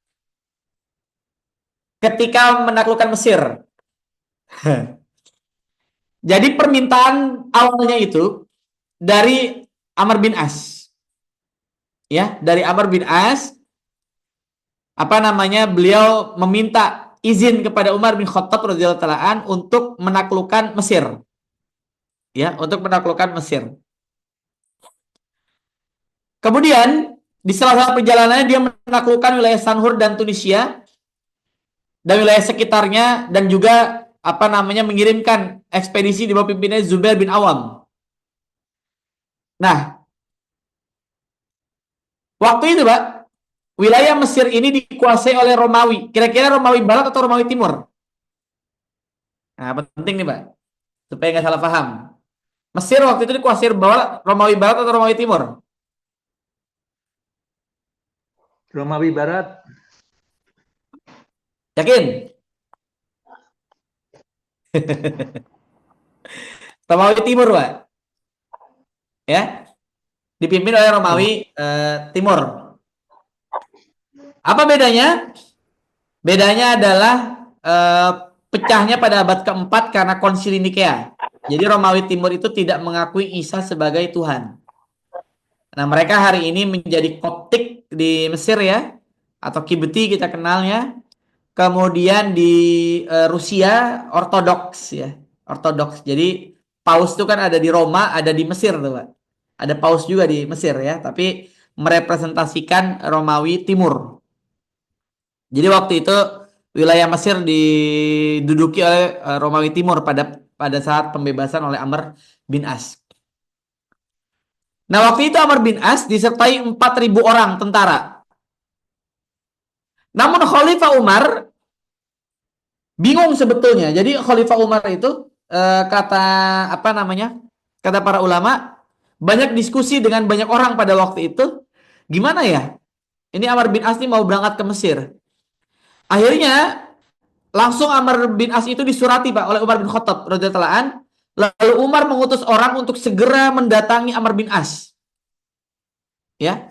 Ketika menaklukkan Mesir. Jadi permintaan awalnya itu dari Amr bin As. Ya, dari Amr bin As beliau meminta izin kepada Umar bin Khattab radhiyallahu ta'ala an untuk menaklukkan Mesir. Ya, untuk menaklukkan Mesir. Kemudian di salah satu perjalanannya dia menaklukkan wilayah Sanhur dan Tunisia dan wilayah sekitarnya dan juga mengirimkan ekspedisi di bawah pimpinannya Zubair bin Awam. Nah, waktu itu Pak, wilayah Mesir ini dikuasai oleh Romawi. Kira-kira Romawi Barat atau Romawi Timur? Nah, penting nih Pak, supaya nggak salah paham. Mesir waktu itu dikuasai Romawi Barat atau Romawi Timur? Romawi Barat. Yakin? Romawi Timur, Pak. Ya. Dipimpin oleh Romawi Timur. Apa bedanya? Bedanya adalah pecahnya pada abad keempat karena konsili Nikea. Jadi Romawi Timur itu tidak mengakui Isa sebagai Tuhan. Nah, mereka hari ini menjadi Koptik di Mesir ya, atau Kibti kita kenalnya. Kemudian di Rusia Ortodoks ya, Ortodoks. Jadi Paus itu kan ada di Roma, ada di Mesir tuh, Pak. Ada Paus juga di Mesir ya, tapi merepresentasikan Romawi Timur. Jadi waktu itu wilayah Mesir diduduki oleh Romawi Timur pada saat pembebasan oleh Amr bin As. Nah, waktu itu Amr bin As disertai 4.000 orang tentara. Namun Khalifah Umar bingung sebetulnya. Jadi Khalifah Umar itu kata kata para ulama, banyak diskusi dengan banyak orang pada waktu itu. Gimana ya? Ini Amr bin As ini mau berangkat ke Mesir. Akhirnya langsung Amr bin As itu disurati Pak oleh Umar bin Khattab radhiyallahu an. Lalu Umar mengutus orang untuk segera mendatangi Amr bin As. Ya.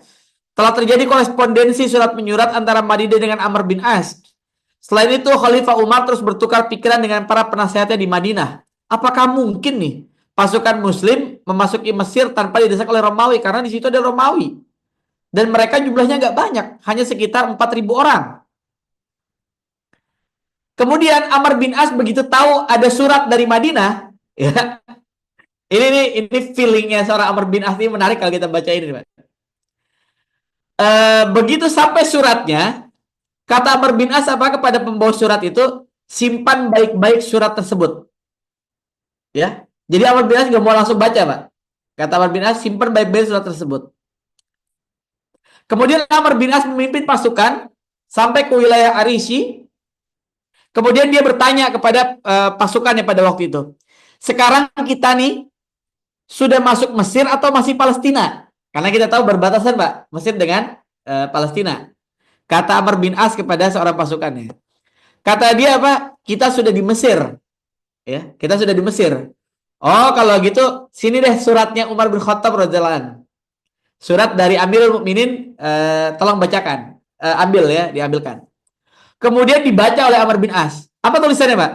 Telah terjadi korespondensi surat menyurat antara Madinah dengan Amr bin As. Selain itu, Khalifah Umar terus bertukar pikiran dengan para penasehatnya di Madinah. Apakah mungkin nih pasukan Muslim memasuki Mesir tanpa didesak oleh Romawi? Karena di situ ada Romawi. Dan mereka jumlahnya nggak banyak, hanya sekitar 4.000 orang. Kemudian Amr bin As begitu tahu ada surat dari Madinah, ya. Ini feelingnya seorang Amr bin As ini menarik kalau kita baca ini, Pak. Begitu sampai suratnya, kata Amr bin As apa kepada pembawa surat itu, simpan baik-baik surat tersebut. Ya, jadi Amr bin As nggak mau langsung baca, Pak. Kata Amr bin As, simpan baik-baik surat tersebut. Kemudian Amr bin As memimpin pasukan sampai ke wilayah Arishi. Kemudian dia bertanya kepada pasukannya pada waktu itu, sekarang kita nih sudah masuk Mesir atau masih Palestina? Karena kita tahu berbatasan, Pak, Mesir dengan Palestina. Kata Amr bin As kepada seorang pasukannya. Kata dia apa? Kita sudah di Mesir. Ya, kita sudah di Mesir. Oh, kalau gitu sini deh suratnya Umar bin Khattab radhiyallahu anhu. Surat dari Amirul Mukminin, tolong bacakan. Ambil ya, diambilkan. Kemudian dibaca oleh Amr bin As. Apa tulisannya, Pak?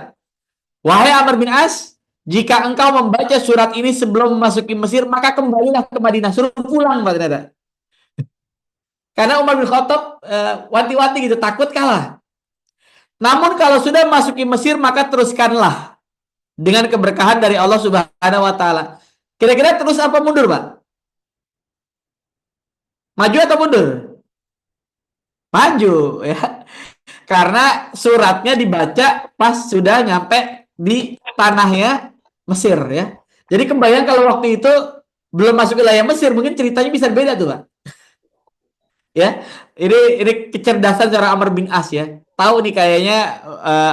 Wahai Amr bin As, jika engkau membaca surat ini sebelum memasuki Mesir, maka kembalilah ke Madinah. Suruh pulang, Pak, ternyata. Karena Umar bin Khattab wanti-wanti gitu, takut kalah. Namun kalau sudah masuki Mesir, maka teruskanlah dengan keberkahan dari Allah Subhanahu wa taala. Kira-kira terus apa mundur, Pak? Maju atau mundur? Maju, ya. Karena suratnya dibaca pas sudah nyampe di tanahnya Mesir, ya. Jadi kebayang kalau waktu itu belum masuk wilayah Mesir, mungkin ceritanya bisa beda tuh, Pak. Ya, ini kecerdasan seorang Amr bin As, ya. Tahu nih kayaknya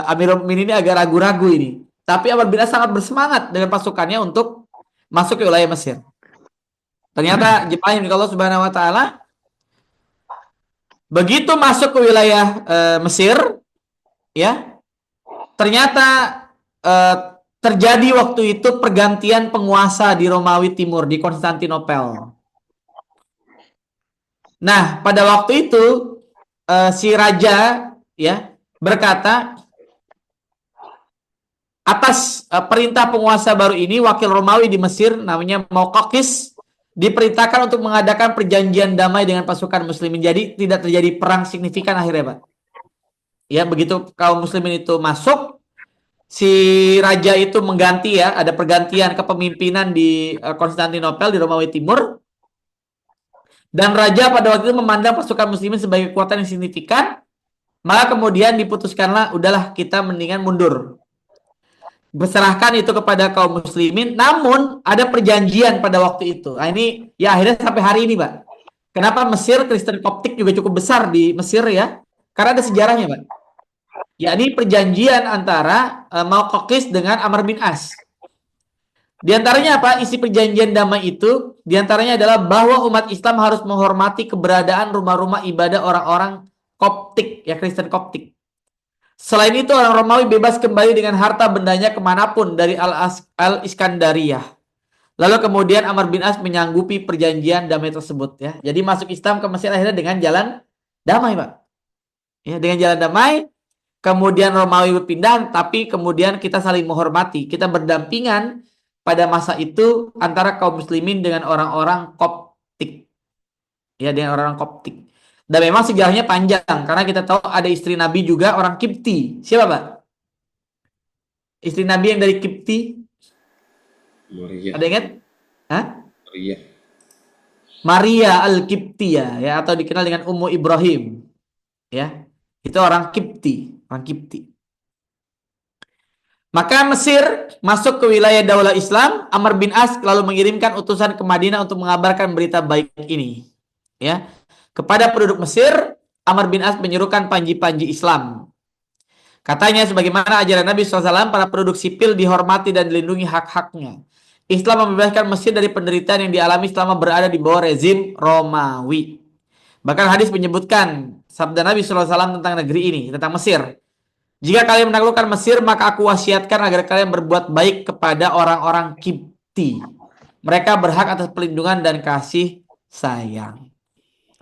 Amirul Mukminin ini agak ragu-ragu ini. Tapi Amr bin As sangat bersemangat dengan pasukannya untuk masuk ke wilayah Mesir. Ternyata jemaah yang Allah Subhanahu wa taala begitu masuk ke wilayah Mesir, ya. Ternyata terjadi waktu itu pergantian penguasa di Romawi Timur, di Konstantinopel. Nah, pada waktu itu si raja, ya, berkata, atas perintah penguasa baru ini, wakil Romawi di Mesir namanya Maukakis diperintahkan untuk mengadakan perjanjian damai dengan pasukan muslimin. Jadi tidak terjadi perang signifikan akhirnya, Pak. Ya, begitu kaum muslimin itu masuk, si raja itu mengganti, ya, ada pergantian kepemimpinan di Konstantinopel di Romawi Timur. Dan raja pada waktu itu memandang pasukan muslimin sebagai kekuatan yang signifikan, maka kemudian diputuskanlah, udahlah kita mendingan mundur. Berserahkan itu kepada kaum muslimin, namun ada perjanjian pada waktu itu. Nah, ini ya akhirnya sampai hari ini, Pak. Kenapa Mesir Kristen Koptik juga cukup besar di Mesir, ya? Karena ada sejarahnya, Pak. Ya, ini perjanjian antara Maukakis dengan Amr bin As. Di antaranya apa? Isi perjanjian damai itu, di antaranya adalah bahwa umat Islam harus menghormati keberadaan rumah-rumah ibadah orang-orang Koptik, ya, Kristen Koptik. Selain itu, orang Romawi bebas kembali dengan harta bendanya kemanapun dari Al-Iskandariyah. Lalu kemudian Amr bin As menyanggupi perjanjian damai tersebut, ya. Jadi masuk Islam ke Mesir akhirnya dengan jalan damai, Pak. Ya, dengan jalan damai. Kemudian Romawi berpindah, tapi kemudian kita saling menghormati. Kita berdampingan pada masa itu antara kaum muslimin dengan orang-orang Koptik. Ya, dengan orang-orang Koptik. Dan memang sejarahnya panjang, karena kita tahu ada istri Nabi juga orang Kipti. Siapa, Pak? Istri Nabi yang dari Kipti? Maria. Ada ingat? Hah? Maria. Maria Al-Kiptiyah, ya, atau dikenal dengan Ummu Ibrahim. Ya, itu orang Kipti, orang Kipti. Maka Mesir masuk ke wilayah daulah Islam. Amr bin As lalu mengirimkan utusan ke Madinah untuk mengabarkan berita baik ini. Ya, kepada penduduk Mesir, Amr bin As menyuruhkan panji-panji Islam. Katanya sebagaimana ajaran Nabi SAW, para penduduk sipil dihormati dan dilindungi hak-haknya. Islam membebaskan Mesir dari penderitaan yang dialami selama berada di bawah rezim Romawi. Bahkan hadis menyebutkan sabda Nabi SAW tentang negeri ini, tentang Mesir. Jika kalian menaklukkan Mesir, maka aku wasiatkan agar kalian berbuat baik kepada orang-orang Kipti. Mereka berhak atas perlindungan dan kasih sayang.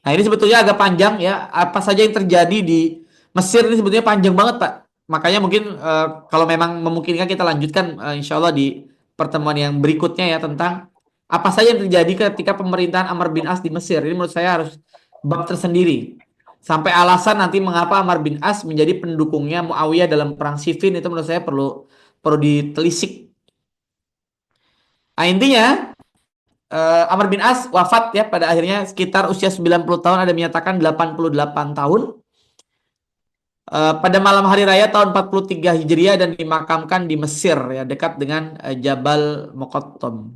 Nah, ini sebetulnya agak panjang ya. Apa saja yang terjadi di Mesir ini sebetulnya panjang banget, Pak. Makanya mungkin kalau memang memungkinkan kita lanjutkan insya Allah di pertemuan yang berikutnya ya, tentang apa saja yang terjadi ketika pemerintahan Amr bin As di Mesir. Ini menurut saya harus bab tersendiri. Sampai alasan nanti mengapa Amr bin As menjadi pendukungnya Muawiyah dalam perang Siffin, itu menurut saya perlu ditelisik. Nah, intinya Amr bin As wafat ya pada akhirnya sekitar usia 90 tahun, ada menyatakan 88 tahun. Pada malam hari raya tahun 43 Hijriah dan dimakamkan di Mesir ya, dekat dengan Jabal Muqattam.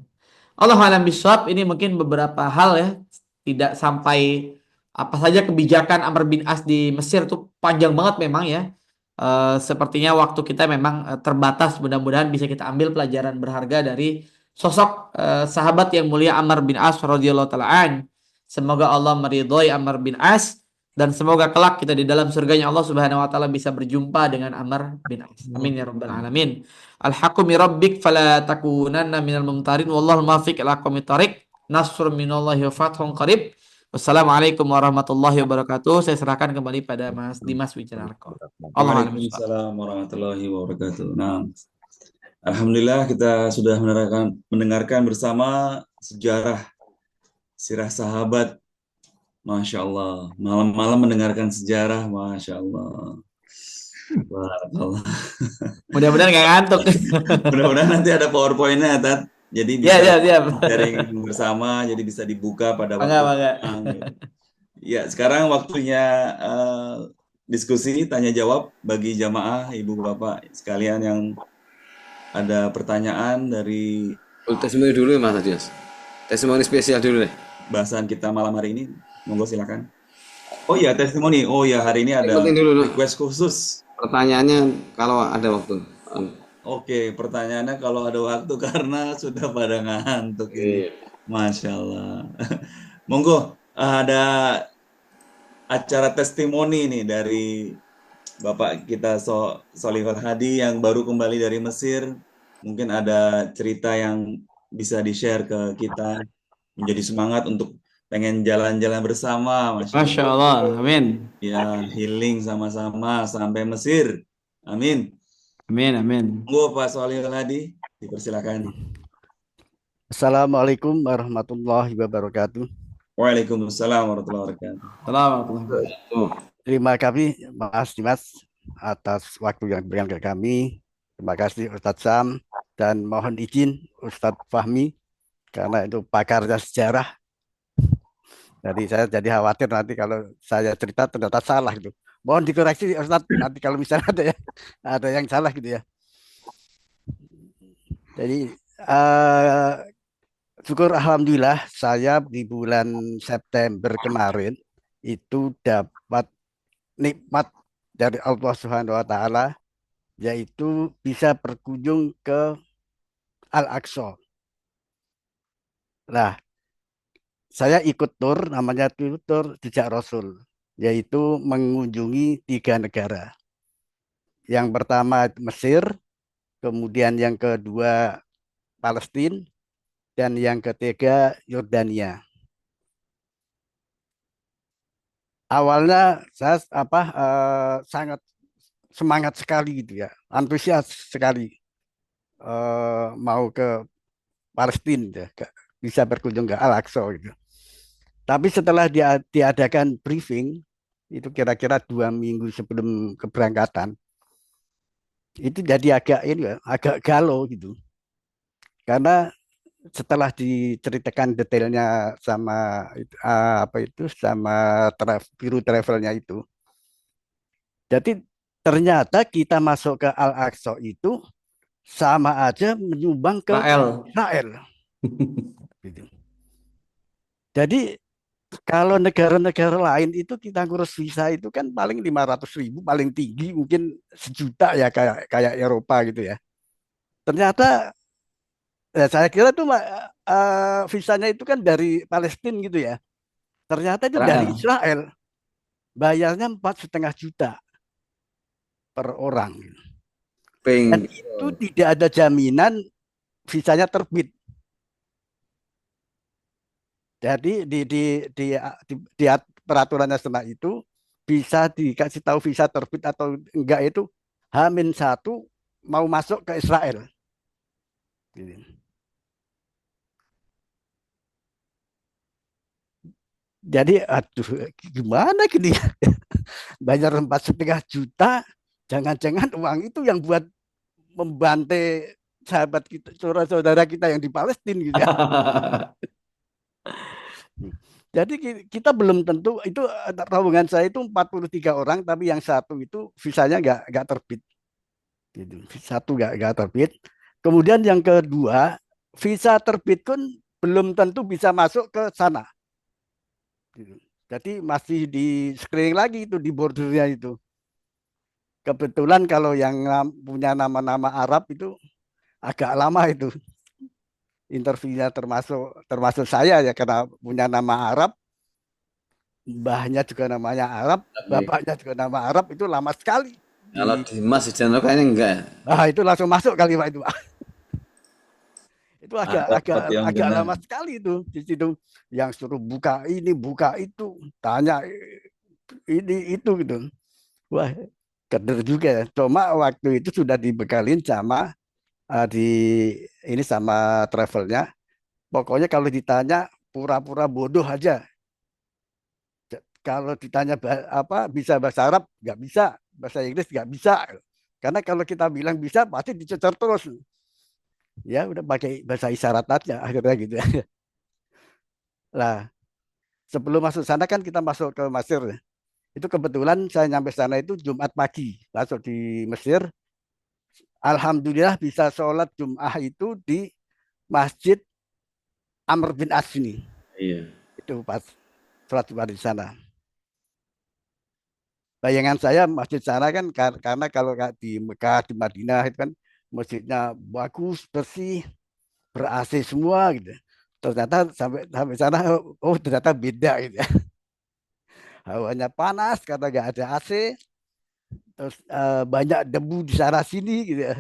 Allah alam bisawab. Ini mungkin beberapa hal ya, tidak sampai apa saja kebijakan Amr bin As di Mesir itu panjang banget memang ya. Sepertinya waktu kita memang terbatas. Mudah-mudahan bisa kita ambil pelajaran berharga dari sosok sahabat yang mulia Amr bin As radhiyallahu taala an. Semoga Allah meridhoi Amr bin As dan semoga kelak kita di dalam surganya Allah Subhanahu wa taala bisa berjumpa dengan Amr bin As. Amin ya rabbal alamin. Al-haqqu min rabbik fala takunanna minal mumtarin wallahu muwaffiq ila aqwamit thoriq. Nasrun minallahi wa fathun qarib. Wassalamualaikum warahmatullahi wabarakatuh. Saya serahkan kembali pada Mas Dimas Wijanarko. Waalaikumsalam warahmatullahi wabarakatuh. Nah, alhamdulillah kita sudah mendengarkan bersama sejarah sirah sahabat. Masya Allah. Malam-malam mendengarkan sejarah. Masya Allah. Barakallah. Mudah-mudahan nggak ngantuk. Mudah-mudahan nanti ada PowerPoint-nya, Tat. Jadi bisa sharing bersama, jadi bisa dibuka pada waktu. Ya, sekarang waktunya diskusi, tanya jawab bagi jamaah, ibu bapak sekalian yang ada pertanyaan dari. Testimoni dulu Mas Adias. Testimoni spesial dulu deh. Bahasan kita malam hari ini, monggo silakan. Oh iya, testimoni. Oh ya, hari ini ada request khusus. Pertanyaannya kalau ada waktu. Oke, pertanyaannya kalau ada waktu karena sudah pada ngantuk ini. Masya Allah. Monggo, ada acara testimoni nih dari Bapak kita Sholihul Hadi yang baru kembali dari Mesir. Mungkin ada cerita yang bisa di-share ke kita, menjadi semangat untuk pengen jalan-jalan bersama. Masya Allah, amin. Ya, healing sama-sama sampai Mesir. Amin. Amin, amin. Monggo Pak Sholihul Hadi, dipersilakan. Assalamualaikum warahmatullahi wabarakatuh. Waalaikumsalam warahmatullahi wabarakatuh. Terima kasih Mas Dimas atas waktu yang diberikan ke kami. Terima kasih Ustadz Sam dan mohon izin Ustadz Fahmi karena itu pakarnya sejarah. Jadi saya jadi khawatir nanti kalau saya cerita ternyata salah gitu. Mohon dikoreksi Ustadz nanti kalau misalnya ada yang salah gitu ya. Jadi syukur alhamdulillah saya di bulan September kemarin itu dapat nikmat dari Allah Subhanahu wa taala, yaitu bisa berkunjung ke Al-Aqsa. Nah, saya ikut tur, namanya tur Jejak Rasul, yaitu mengunjungi 3 negara. Yang pertama Mesir, kemudian yang kedua Palestina, dan yang ketiga Yordania. Awalnya saya sangat semangat sekali gitu ya, antusias sekali mau ke Palestina ya, bisa berkunjung ke Al-Aqsa gitu. Tapi setelah diadakan briefing itu kira-kira 2 minggu sebelum keberangkatan, itu jadi agak galau gitu, karena setelah diceritakan detailnya sama sama biru travelnya itu, jadi ternyata kita masuk ke Al-Aqsa itu sama aja menyumbang ke Israel. Israel. Gitu. Jadi kalau negara-negara lain itu kita ngurus visa itu kan paling 500.000, paling tinggi mungkin 1 juta ya, kayak Eropa gitu ya. Ternyata saya kira tuh visanya itu kan dari Palestina gitu ya. Ternyata itu dari Israel. Bayarnya 4,5 juta per orang. Dan itu tidak ada jaminan visanya terbit. Jadi di peraturannya setelah itu bisa dikasih tahu visa terbit atau enggak itu H-1 mau masuk ke Israel. Jadi aduh gimana gini bayar 4,5 juta, jangan-jangan uang itu yang buat membantai sahabat kita, saudara kita yang di Palestina gitu ya. Jadi kita belum tentu itu, rombongan saya itu 43 orang, tapi yang satu itu visanya nggak terbit. Gitu. Satu nggak terbit. Kemudian yang kedua, visa terbit pun belum tentu bisa masuk ke sana. Gitu. Jadi masih di screening lagi itu di bordernya itu. Kebetulan kalau yang punya nama-nama Arab itu agak lama itu interviewnya, termasuk saya ya, karena punya nama Arab, mbahnya juga namanya Arab, bapaknya juga nama Arab, itu lama sekali. Kalau di Mas Hidayat kayaknya enggak. Nah, itu langsung masuk kali Pak itu, Pak. Itu agak lama sekali itu di situ, yang suruh buka ini, buka itu, tanya ini itu gitu. Wah, keder juga ya. Cuma waktu itu sudah dibekalin sama ini sama travelnya. Pokoknya kalau ditanya pura-pura bodoh aja. Kalau ditanya bisa bahasa Arab, nggak bisa. Bahasa Inggris nggak bisa. Karena kalau kita bilang bisa, pasti dicecer terus. Ya udah pakai bahasa isyarat aja akhirnya gitu ya. Lah, sebelum masuk sana kan kita masuk ke Mesir. Itu kebetulan saya nyampe sana itu Jumat pagi. Masuk di Mesir. Alhamdulillah bisa sholat Jum'ah itu di Masjid Amr bin As ini. Iya. Itu pas sholat Jumat di sana. Bayangan saya masjid sana kan, karena kalau di Mekah, di Madinah itu kan masjidnya bagus, bersih, ber-AC semua gitu. Ternyata sampai sana, oh ternyata beda gitu ya. Hawanya panas karena nggak ada AC. Terus banyak debu di sana sini gitu ya.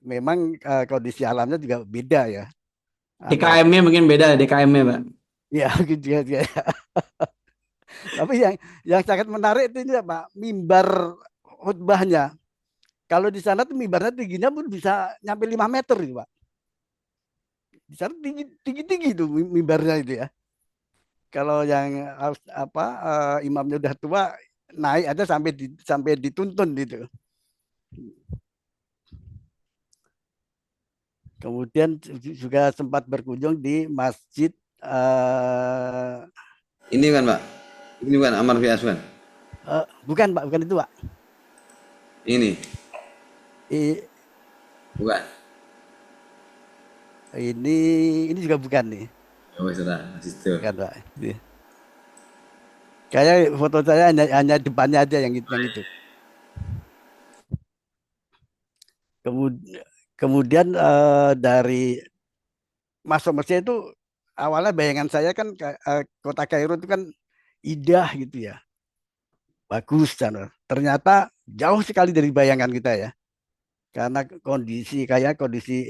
Memang kondisi alamnya juga beda ya. DKM-nya mungkin beda, DKM-nya Pak. Ya gitu ya. Tapi yang sangat menarik itu ini Pak, mimbar khutbahnya. Kalau di sana tuh mimbarnya tingginya pun bisa nyampe 5 meter gitu Pak. Di sana tinggi itu mimbarnya itu ya. Kalau yang imamnya udah tua, naik ada sampai dituntun gitu. Kemudian juga sempat berkunjung di masjid ini kan Pak, ini bukan Amr bin As kan? Bukan Pak, bukan itu Pak. Ini bukan. Ini juga bukan nih. Oh sudah, situ. Bukan Pak. Kayak foto saya hanya depannya aja yang itu. Kemudian dari masuk Mesir itu awalnya bayangan saya kan kota Kairo itu kan indah gitu ya, bagus kan. Ternyata jauh sekali dari bayangan kita ya, karena kondisi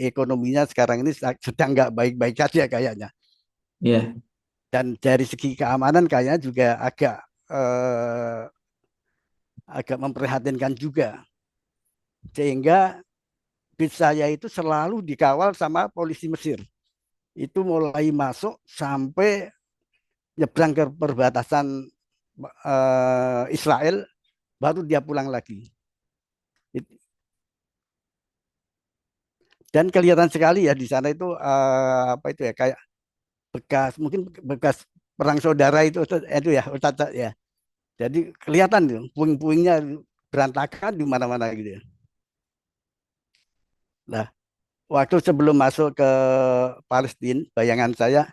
ekonominya sekarang ini sedang nggak baik-baik saja kayaknya. Iya. Dan dari segi keamanan kayaknya juga agak memprihatinkan juga, sehingga bis saya itu selalu dikawal sama polisi Mesir. Itu mulai masuk sampai nyebrang ke perbatasan Israel, baru dia pulang lagi. Dan kelihatan sekali ya di sana itu kayak mungkin bekas perang saudara itu ya Ustaz ya. Jadi kelihatan tuh puing-puingnya berantakan di mana-mana gitu ya. Nah, waktu sebelum masuk ke Palestina, bayangan saya,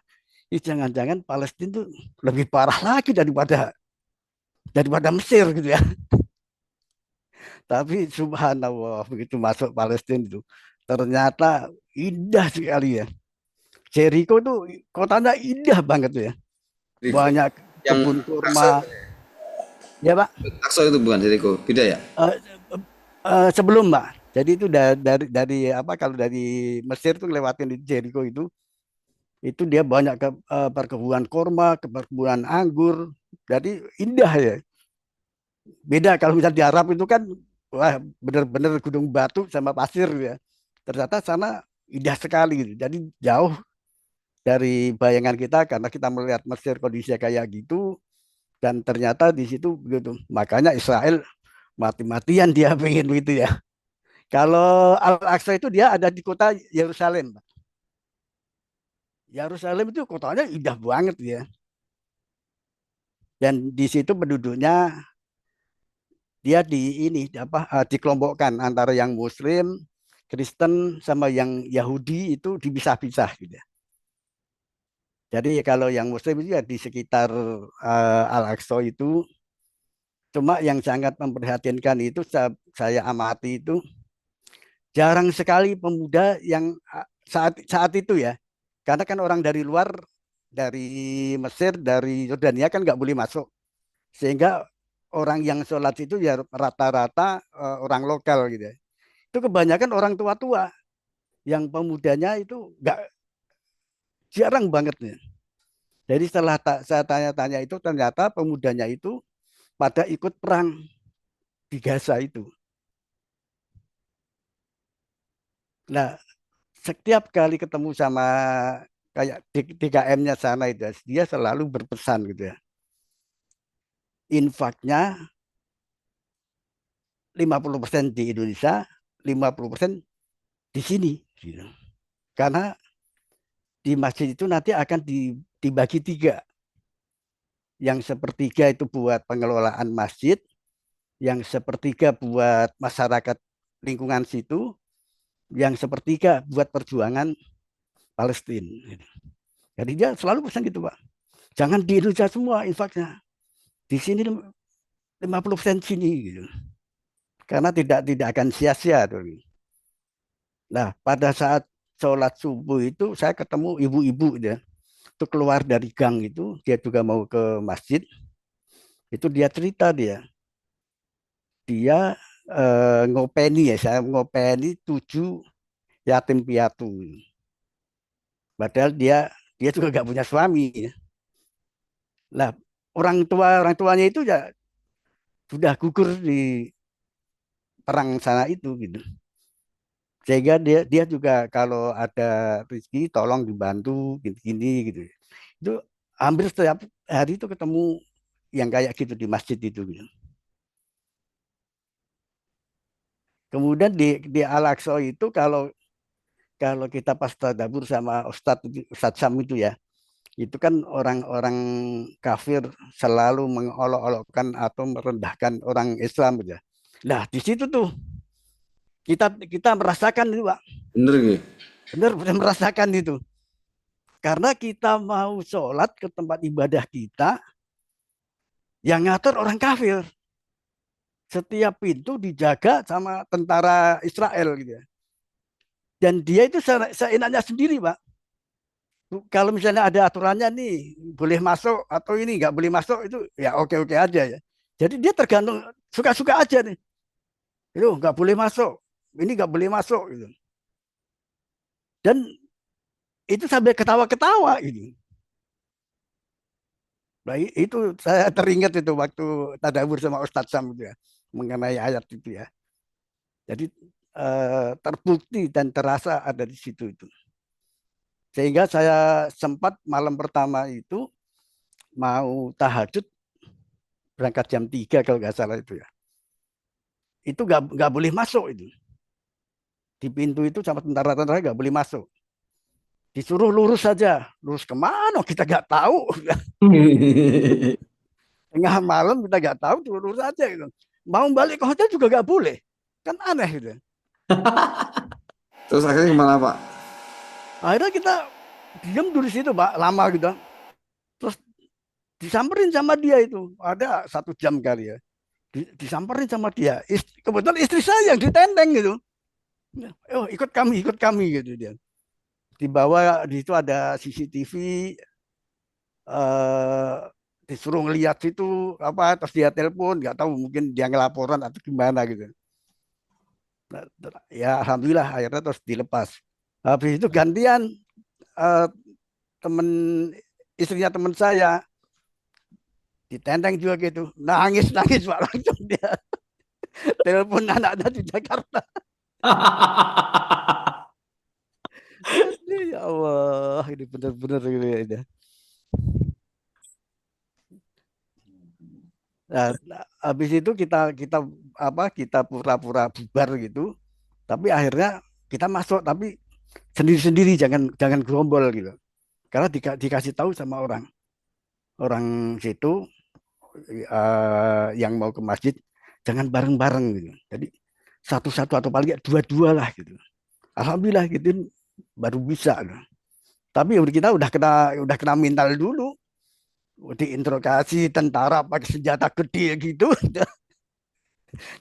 jangan-jangan Palestina itu lebih parah lagi daripada Mesir gitu ya. Tapi subhanallah, begitu masuk Palestina itu ternyata indah sekali ya. Jericho itu kotanya indah banget tuh ya. Jericho Banyak yang kebun Aqsa, kurma. Ya Pak, Aqsa itu bukan Jericho, beda ya? Eh, sebelum Pak. Jadi itu dari apa, kalau dari Mesir tuh lewatin di Jericho itu dia banyak perkebunan kurma, perkebunan anggur. Jadi indah ya. Beda kalau misalnya di Arab itu kan wah bener-bener gunung batu sama pasir ya. Ternyata sana indah sekali gitu. Jadi jauh dari bayangan kita karena kita melihat Mesir kondisinya kayak gitu dan ternyata di situ begitu. Makanya Israel mati-matian dia pengen begitu ya. Kalau Al-Aqsa itu dia ada di kota Yerusalem. Yerusalem itu kotanya indah banget ya. Dan di situ penduduknya dia dikelompokkan antara yang Muslim, Kristen sama yang Yahudi itu dipisah-pisah gitu. Jadi kalau yang Muslim itu ya di sekitar Al-Aqsa itu, cuma yang sangat memprihatinkan itu saya amati itu jarang sekali pemuda yang saat itu ya, karena kan orang dari luar, dari Mesir, dari Yordania kan nggak boleh masuk, sehingga orang yang sholat itu ya rata-rata orang lokal gitu ya. Itu kebanyakan orang tua-tua, yang pemudanya itu nggak, jarang banget nih. Jadi setelah saya tanya-tanya itu ternyata pemudanya itu pada ikut perang di Gaza itu. Nah, setiap kali ketemu sama kayak DKM-nya sana itu, dia selalu berpesan gitu ya. Infaknya 50% di Indonesia, 50% di sini. Gitu. Karena di masjid itu nanti akan dibagi 3. Yang sepertiga itu buat pengelolaan masjid, yang sepertiga buat masyarakat lingkungan situ, yang sepertiga buat perjuangan Palestina. Jadi dia selalu pesan gitu Pak. Jangan di Indonesia semua infaknya. Di sini 50% sini gitu. Karena tidak akan sia-sia. Nah, pada saat sholat subuh itu saya ketemu ibu-ibu ya. Itu keluar dari gang itu, dia juga mau ke masjid. Itu dia cerita dia ngopeni ya, saya ngopeni 7 yatim piatu. Padahal dia juga nggak punya suami. Ya. Nah, orang tuanya itu ya sudah gugur di perang sana itu gitu. Sehingga dia juga kalau ada rezeki tolong dibantu gini-gini gitu. Itu hampir setiap hari itu ketemu yang kayak gitu di masjid itu gitu. Kemudian di Al-Aqsa itu kalau kita pas tadabbur sama Ustadz Sam itu ya, itu kan orang-orang kafir selalu mengolok-olokkan atau merendahkan orang Islam gitu ya. Nah, di situ tuh kita merasakan itu, Pak. Bener nih. Benar merasakan itu. Karena kita mau sholat ke tempat ibadah kita, yang ngatur orang kafir. Setiap pintu dijaga sama tentara Israel gitu ya. Dan dia itu seenaknya sendiri, Pak. Kalau misalnya ada aturannya nih, boleh masuk atau ini nggak boleh masuk itu ya oke-oke aja ya. Jadi dia tergantung suka-suka aja nih. Itu nggak boleh masuk, ini nggak boleh masuk gitu. Dan itu sampai ketawa-ketawa gitu. Nah, itu saya teringat itu waktu tadabbur sama Ustadz Sam itu ya, mengenai ayat itu ya. Jadi terbukti dan terasa ada di situ itu. Sehingga saya sempat malam pertama itu mau tahajud berangkat jam 3 kalau nggak salah itu ya. Itu nggak boleh masuk itu. Di pintu itu sama tentara-tentara nggak boleh masuk. Disuruh lurus saja. Lurus kemana kita nggak tahu. Tengah malam kita nggak tahu, lurus saja gitu. Mau balik ke hotel juga nggak boleh. Kan aneh gitu. Terus akhirnya kemana Pak? Akhirnya kita diam dulu di situ Pak, lama gitu. Terus disamperin sama dia itu, ada 1 jam kali ya. Disamperin sama dia. Kebetulan istri saya yang ditenteng gitu. Oh ikut kami gitu dia. Di bawah di situ ada CCTV, disuruh ngeliat situ apa, terus dia telepon, nggak tahu mungkin dia ngelaporan atau gimana gitu. Nah, ya alhamdulillah akhirnya terus dilepas. Habis itu gantian eh, temen istrinya teman saya ditenteng juga gitu, nangis Pak, langsung dia telepon anaknya di Jakarta. Ya Allah, ini benar-benar ini ya. Nah, habis itu kita pura-pura bubar gitu, tapi akhirnya kita masuk, tapi sendiri-sendiri, jangan gerombol gitu. Karena dikasih tahu sama orang situ yang mau ke masjid, jangan bareng-bareng gitu. Jadi satu-satu atau paling dua-dua lah gitu. Alhamdulillah gitu baru bisa. Tapi kita udah kena mental dulu. Diinterogasi tentara pakai senjata gede gitu.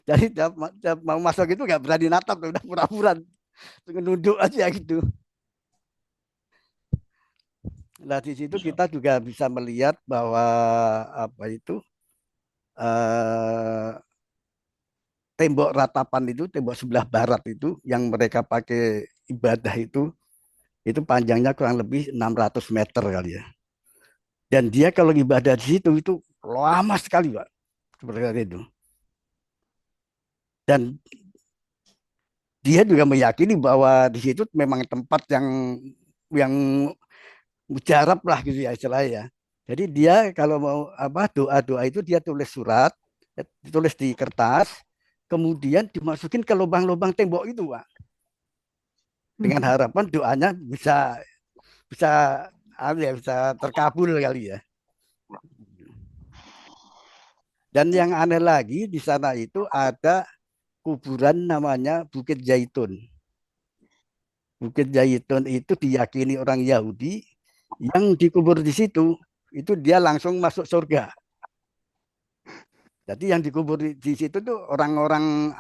Jadi tiap mau masuk itu nggak berani natap, udah pura-pura nunduk aja gitu. Nah di situ kita juga bisa melihat bahwa apa itu tembok ratapan itu, tembok sebelah barat itu yang mereka pakai ibadah itu panjangnya kurang lebih 600 meter kali ya. Dan dia kalau ibadah di situ itu lama sekali Pak, seperti itu. Dan dia juga meyakini bahwa di situ memang tempat yang mujarab lah gitu ya istilahnya. Jadi dia kalau mau apa doa-doa itu dia tulis surat, ditulis di kertas, kemudian dimasukin ke lubang-lubang tembok itu, Pak. Dengan harapan doanya bisa bisa terkabul kali ya. Dan yang aneh lagi di sana itu ada kuburan namanya Bukit Zaitun. Bukit Zaitun itu diyakini orang Yahudi yang dikubur di situ itu dia langsung masuk surga. Jadi yang dikubur di situ tuh orang-orang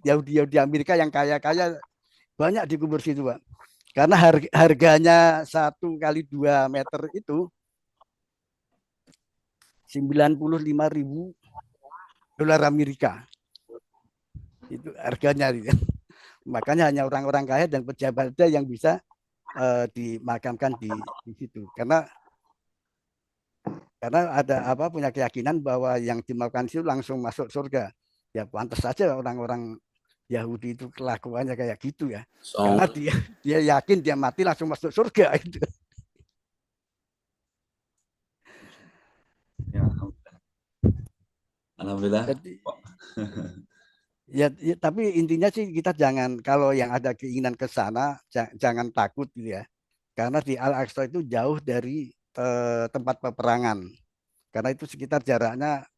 Yahudi Amerika yang kaya-kaya banyak dikubur situ, Pak. Karena harganya 1x2 meter itu 95.000 dolar Amerika. Itu harganya. Makanya hanya orang-orang kaya dan pejabat yang bisa dimakamkan di situ. Karena ada punya keyakinan bahwa yang dimakamkan itu langsung masuk surga. Ya pantas saja orang-orang Yahudi itu kelakuannya kayak gitu ya. Karena dia yakin dia mati langsung masuk surga itu. Ya, alhamdulillah. Jadi, ya, tapi intinya sih kita jangan, kalau yang ada keinginan ke sana jangan takut gitu ya. Karena di Al-Aqsa itu jauh dari tempat peperangan. Karena itu sekitar jaraknya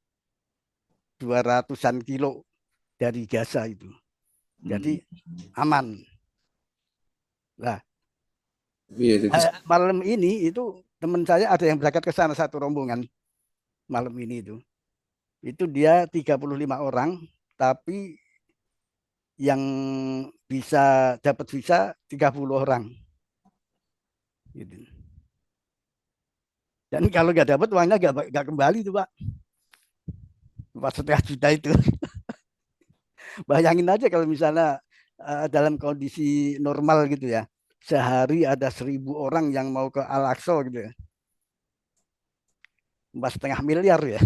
200-an kilo dari Gaza itu. Jadi aman. Nah, malam ini itu teman saya ada yang berangkat ke sana satu rombongan malam ini itu. Itu dia 35 orang, tapi yang bisa dapat visa 30 orang. Gitu. Dan kalau nggak dapat uangnya nggak kembali tuh Pak. 4,5 juta itu. Bayangin aja kalau misalnya dalam kondisi normal gitu ya, sehari ada 1.000 orang yang mau ke Al-Aqsa gitu ya, 4,5 miliar ya.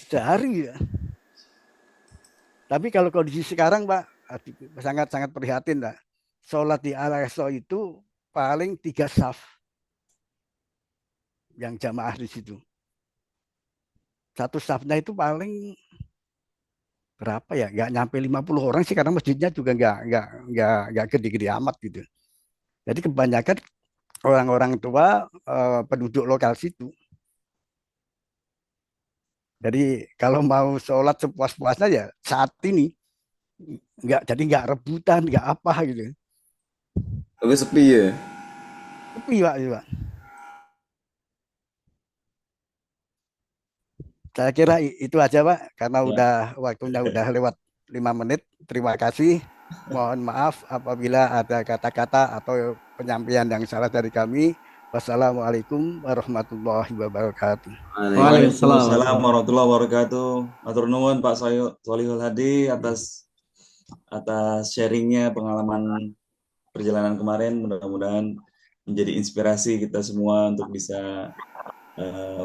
Sehari ya. Tapi kalau kondisi sekarang Pak, sangat-sangat prihatin Pak. Sholat di Al-Aqsa itu paling 3 saf yang jamaah di situ. Satu safnya itu paling berapa ya? Nggak nyampe 50 orang sih, karena masjidnya juga nggak gede-gede amat gitu. Jadi kebanyakan orang-orang tua penduduk lokal situ. Jadi kalau mau sholat sepuas-puasnya ya saat ini nggak rebutan, nggak apa gitu. Lebih sepi ya. Tapi Pak, iya, Pak. Saya kira itu aja Pak, karena Ya. udah waktunya udah lewat 5 menit. Terima kasih. Mohon maaf apabila ada kata-kata atau penyampaian yang salah dari kami. Wassalamualaikum warahmatullahi wabarakatuh. Waalaikumsalam warahmatullahi wabarakatuh. Matur nuwun Pak Solihul Hadi atas sharingnya pengalaman perjalanan kemarin. Mudah-mudahan menjadi inspirasi kita semua untuk bisa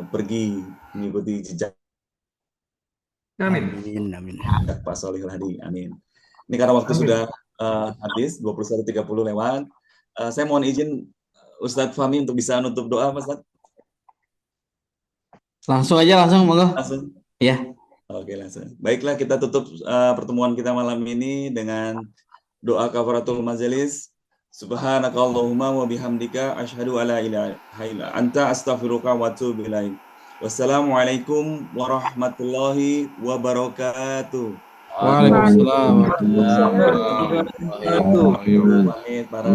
pergi mengikuti jejak Amin. Amin. Pak Solihul Hadi. Amin. Ini karena waktu sudah habis 21.30 lewat. Saya mohon izin Ustadz Fahmi untuk bisa nutup doa, Pak Ustadz. Langsung monggo. Langsung. Ya. Oke, langsung. Baiklah, kita tutup pertemuan kita malam ini dengan doa kafaratul majelis. Subhanakallahumma wa bihamdika asyhadu alla ilaha illa anta astaghfiruka wa atubu ilaik. Wassalamualaikum warahmatullahi wabarakatuh. Waalaikumsalam warahmatullahi wabarakatuh. Pamit para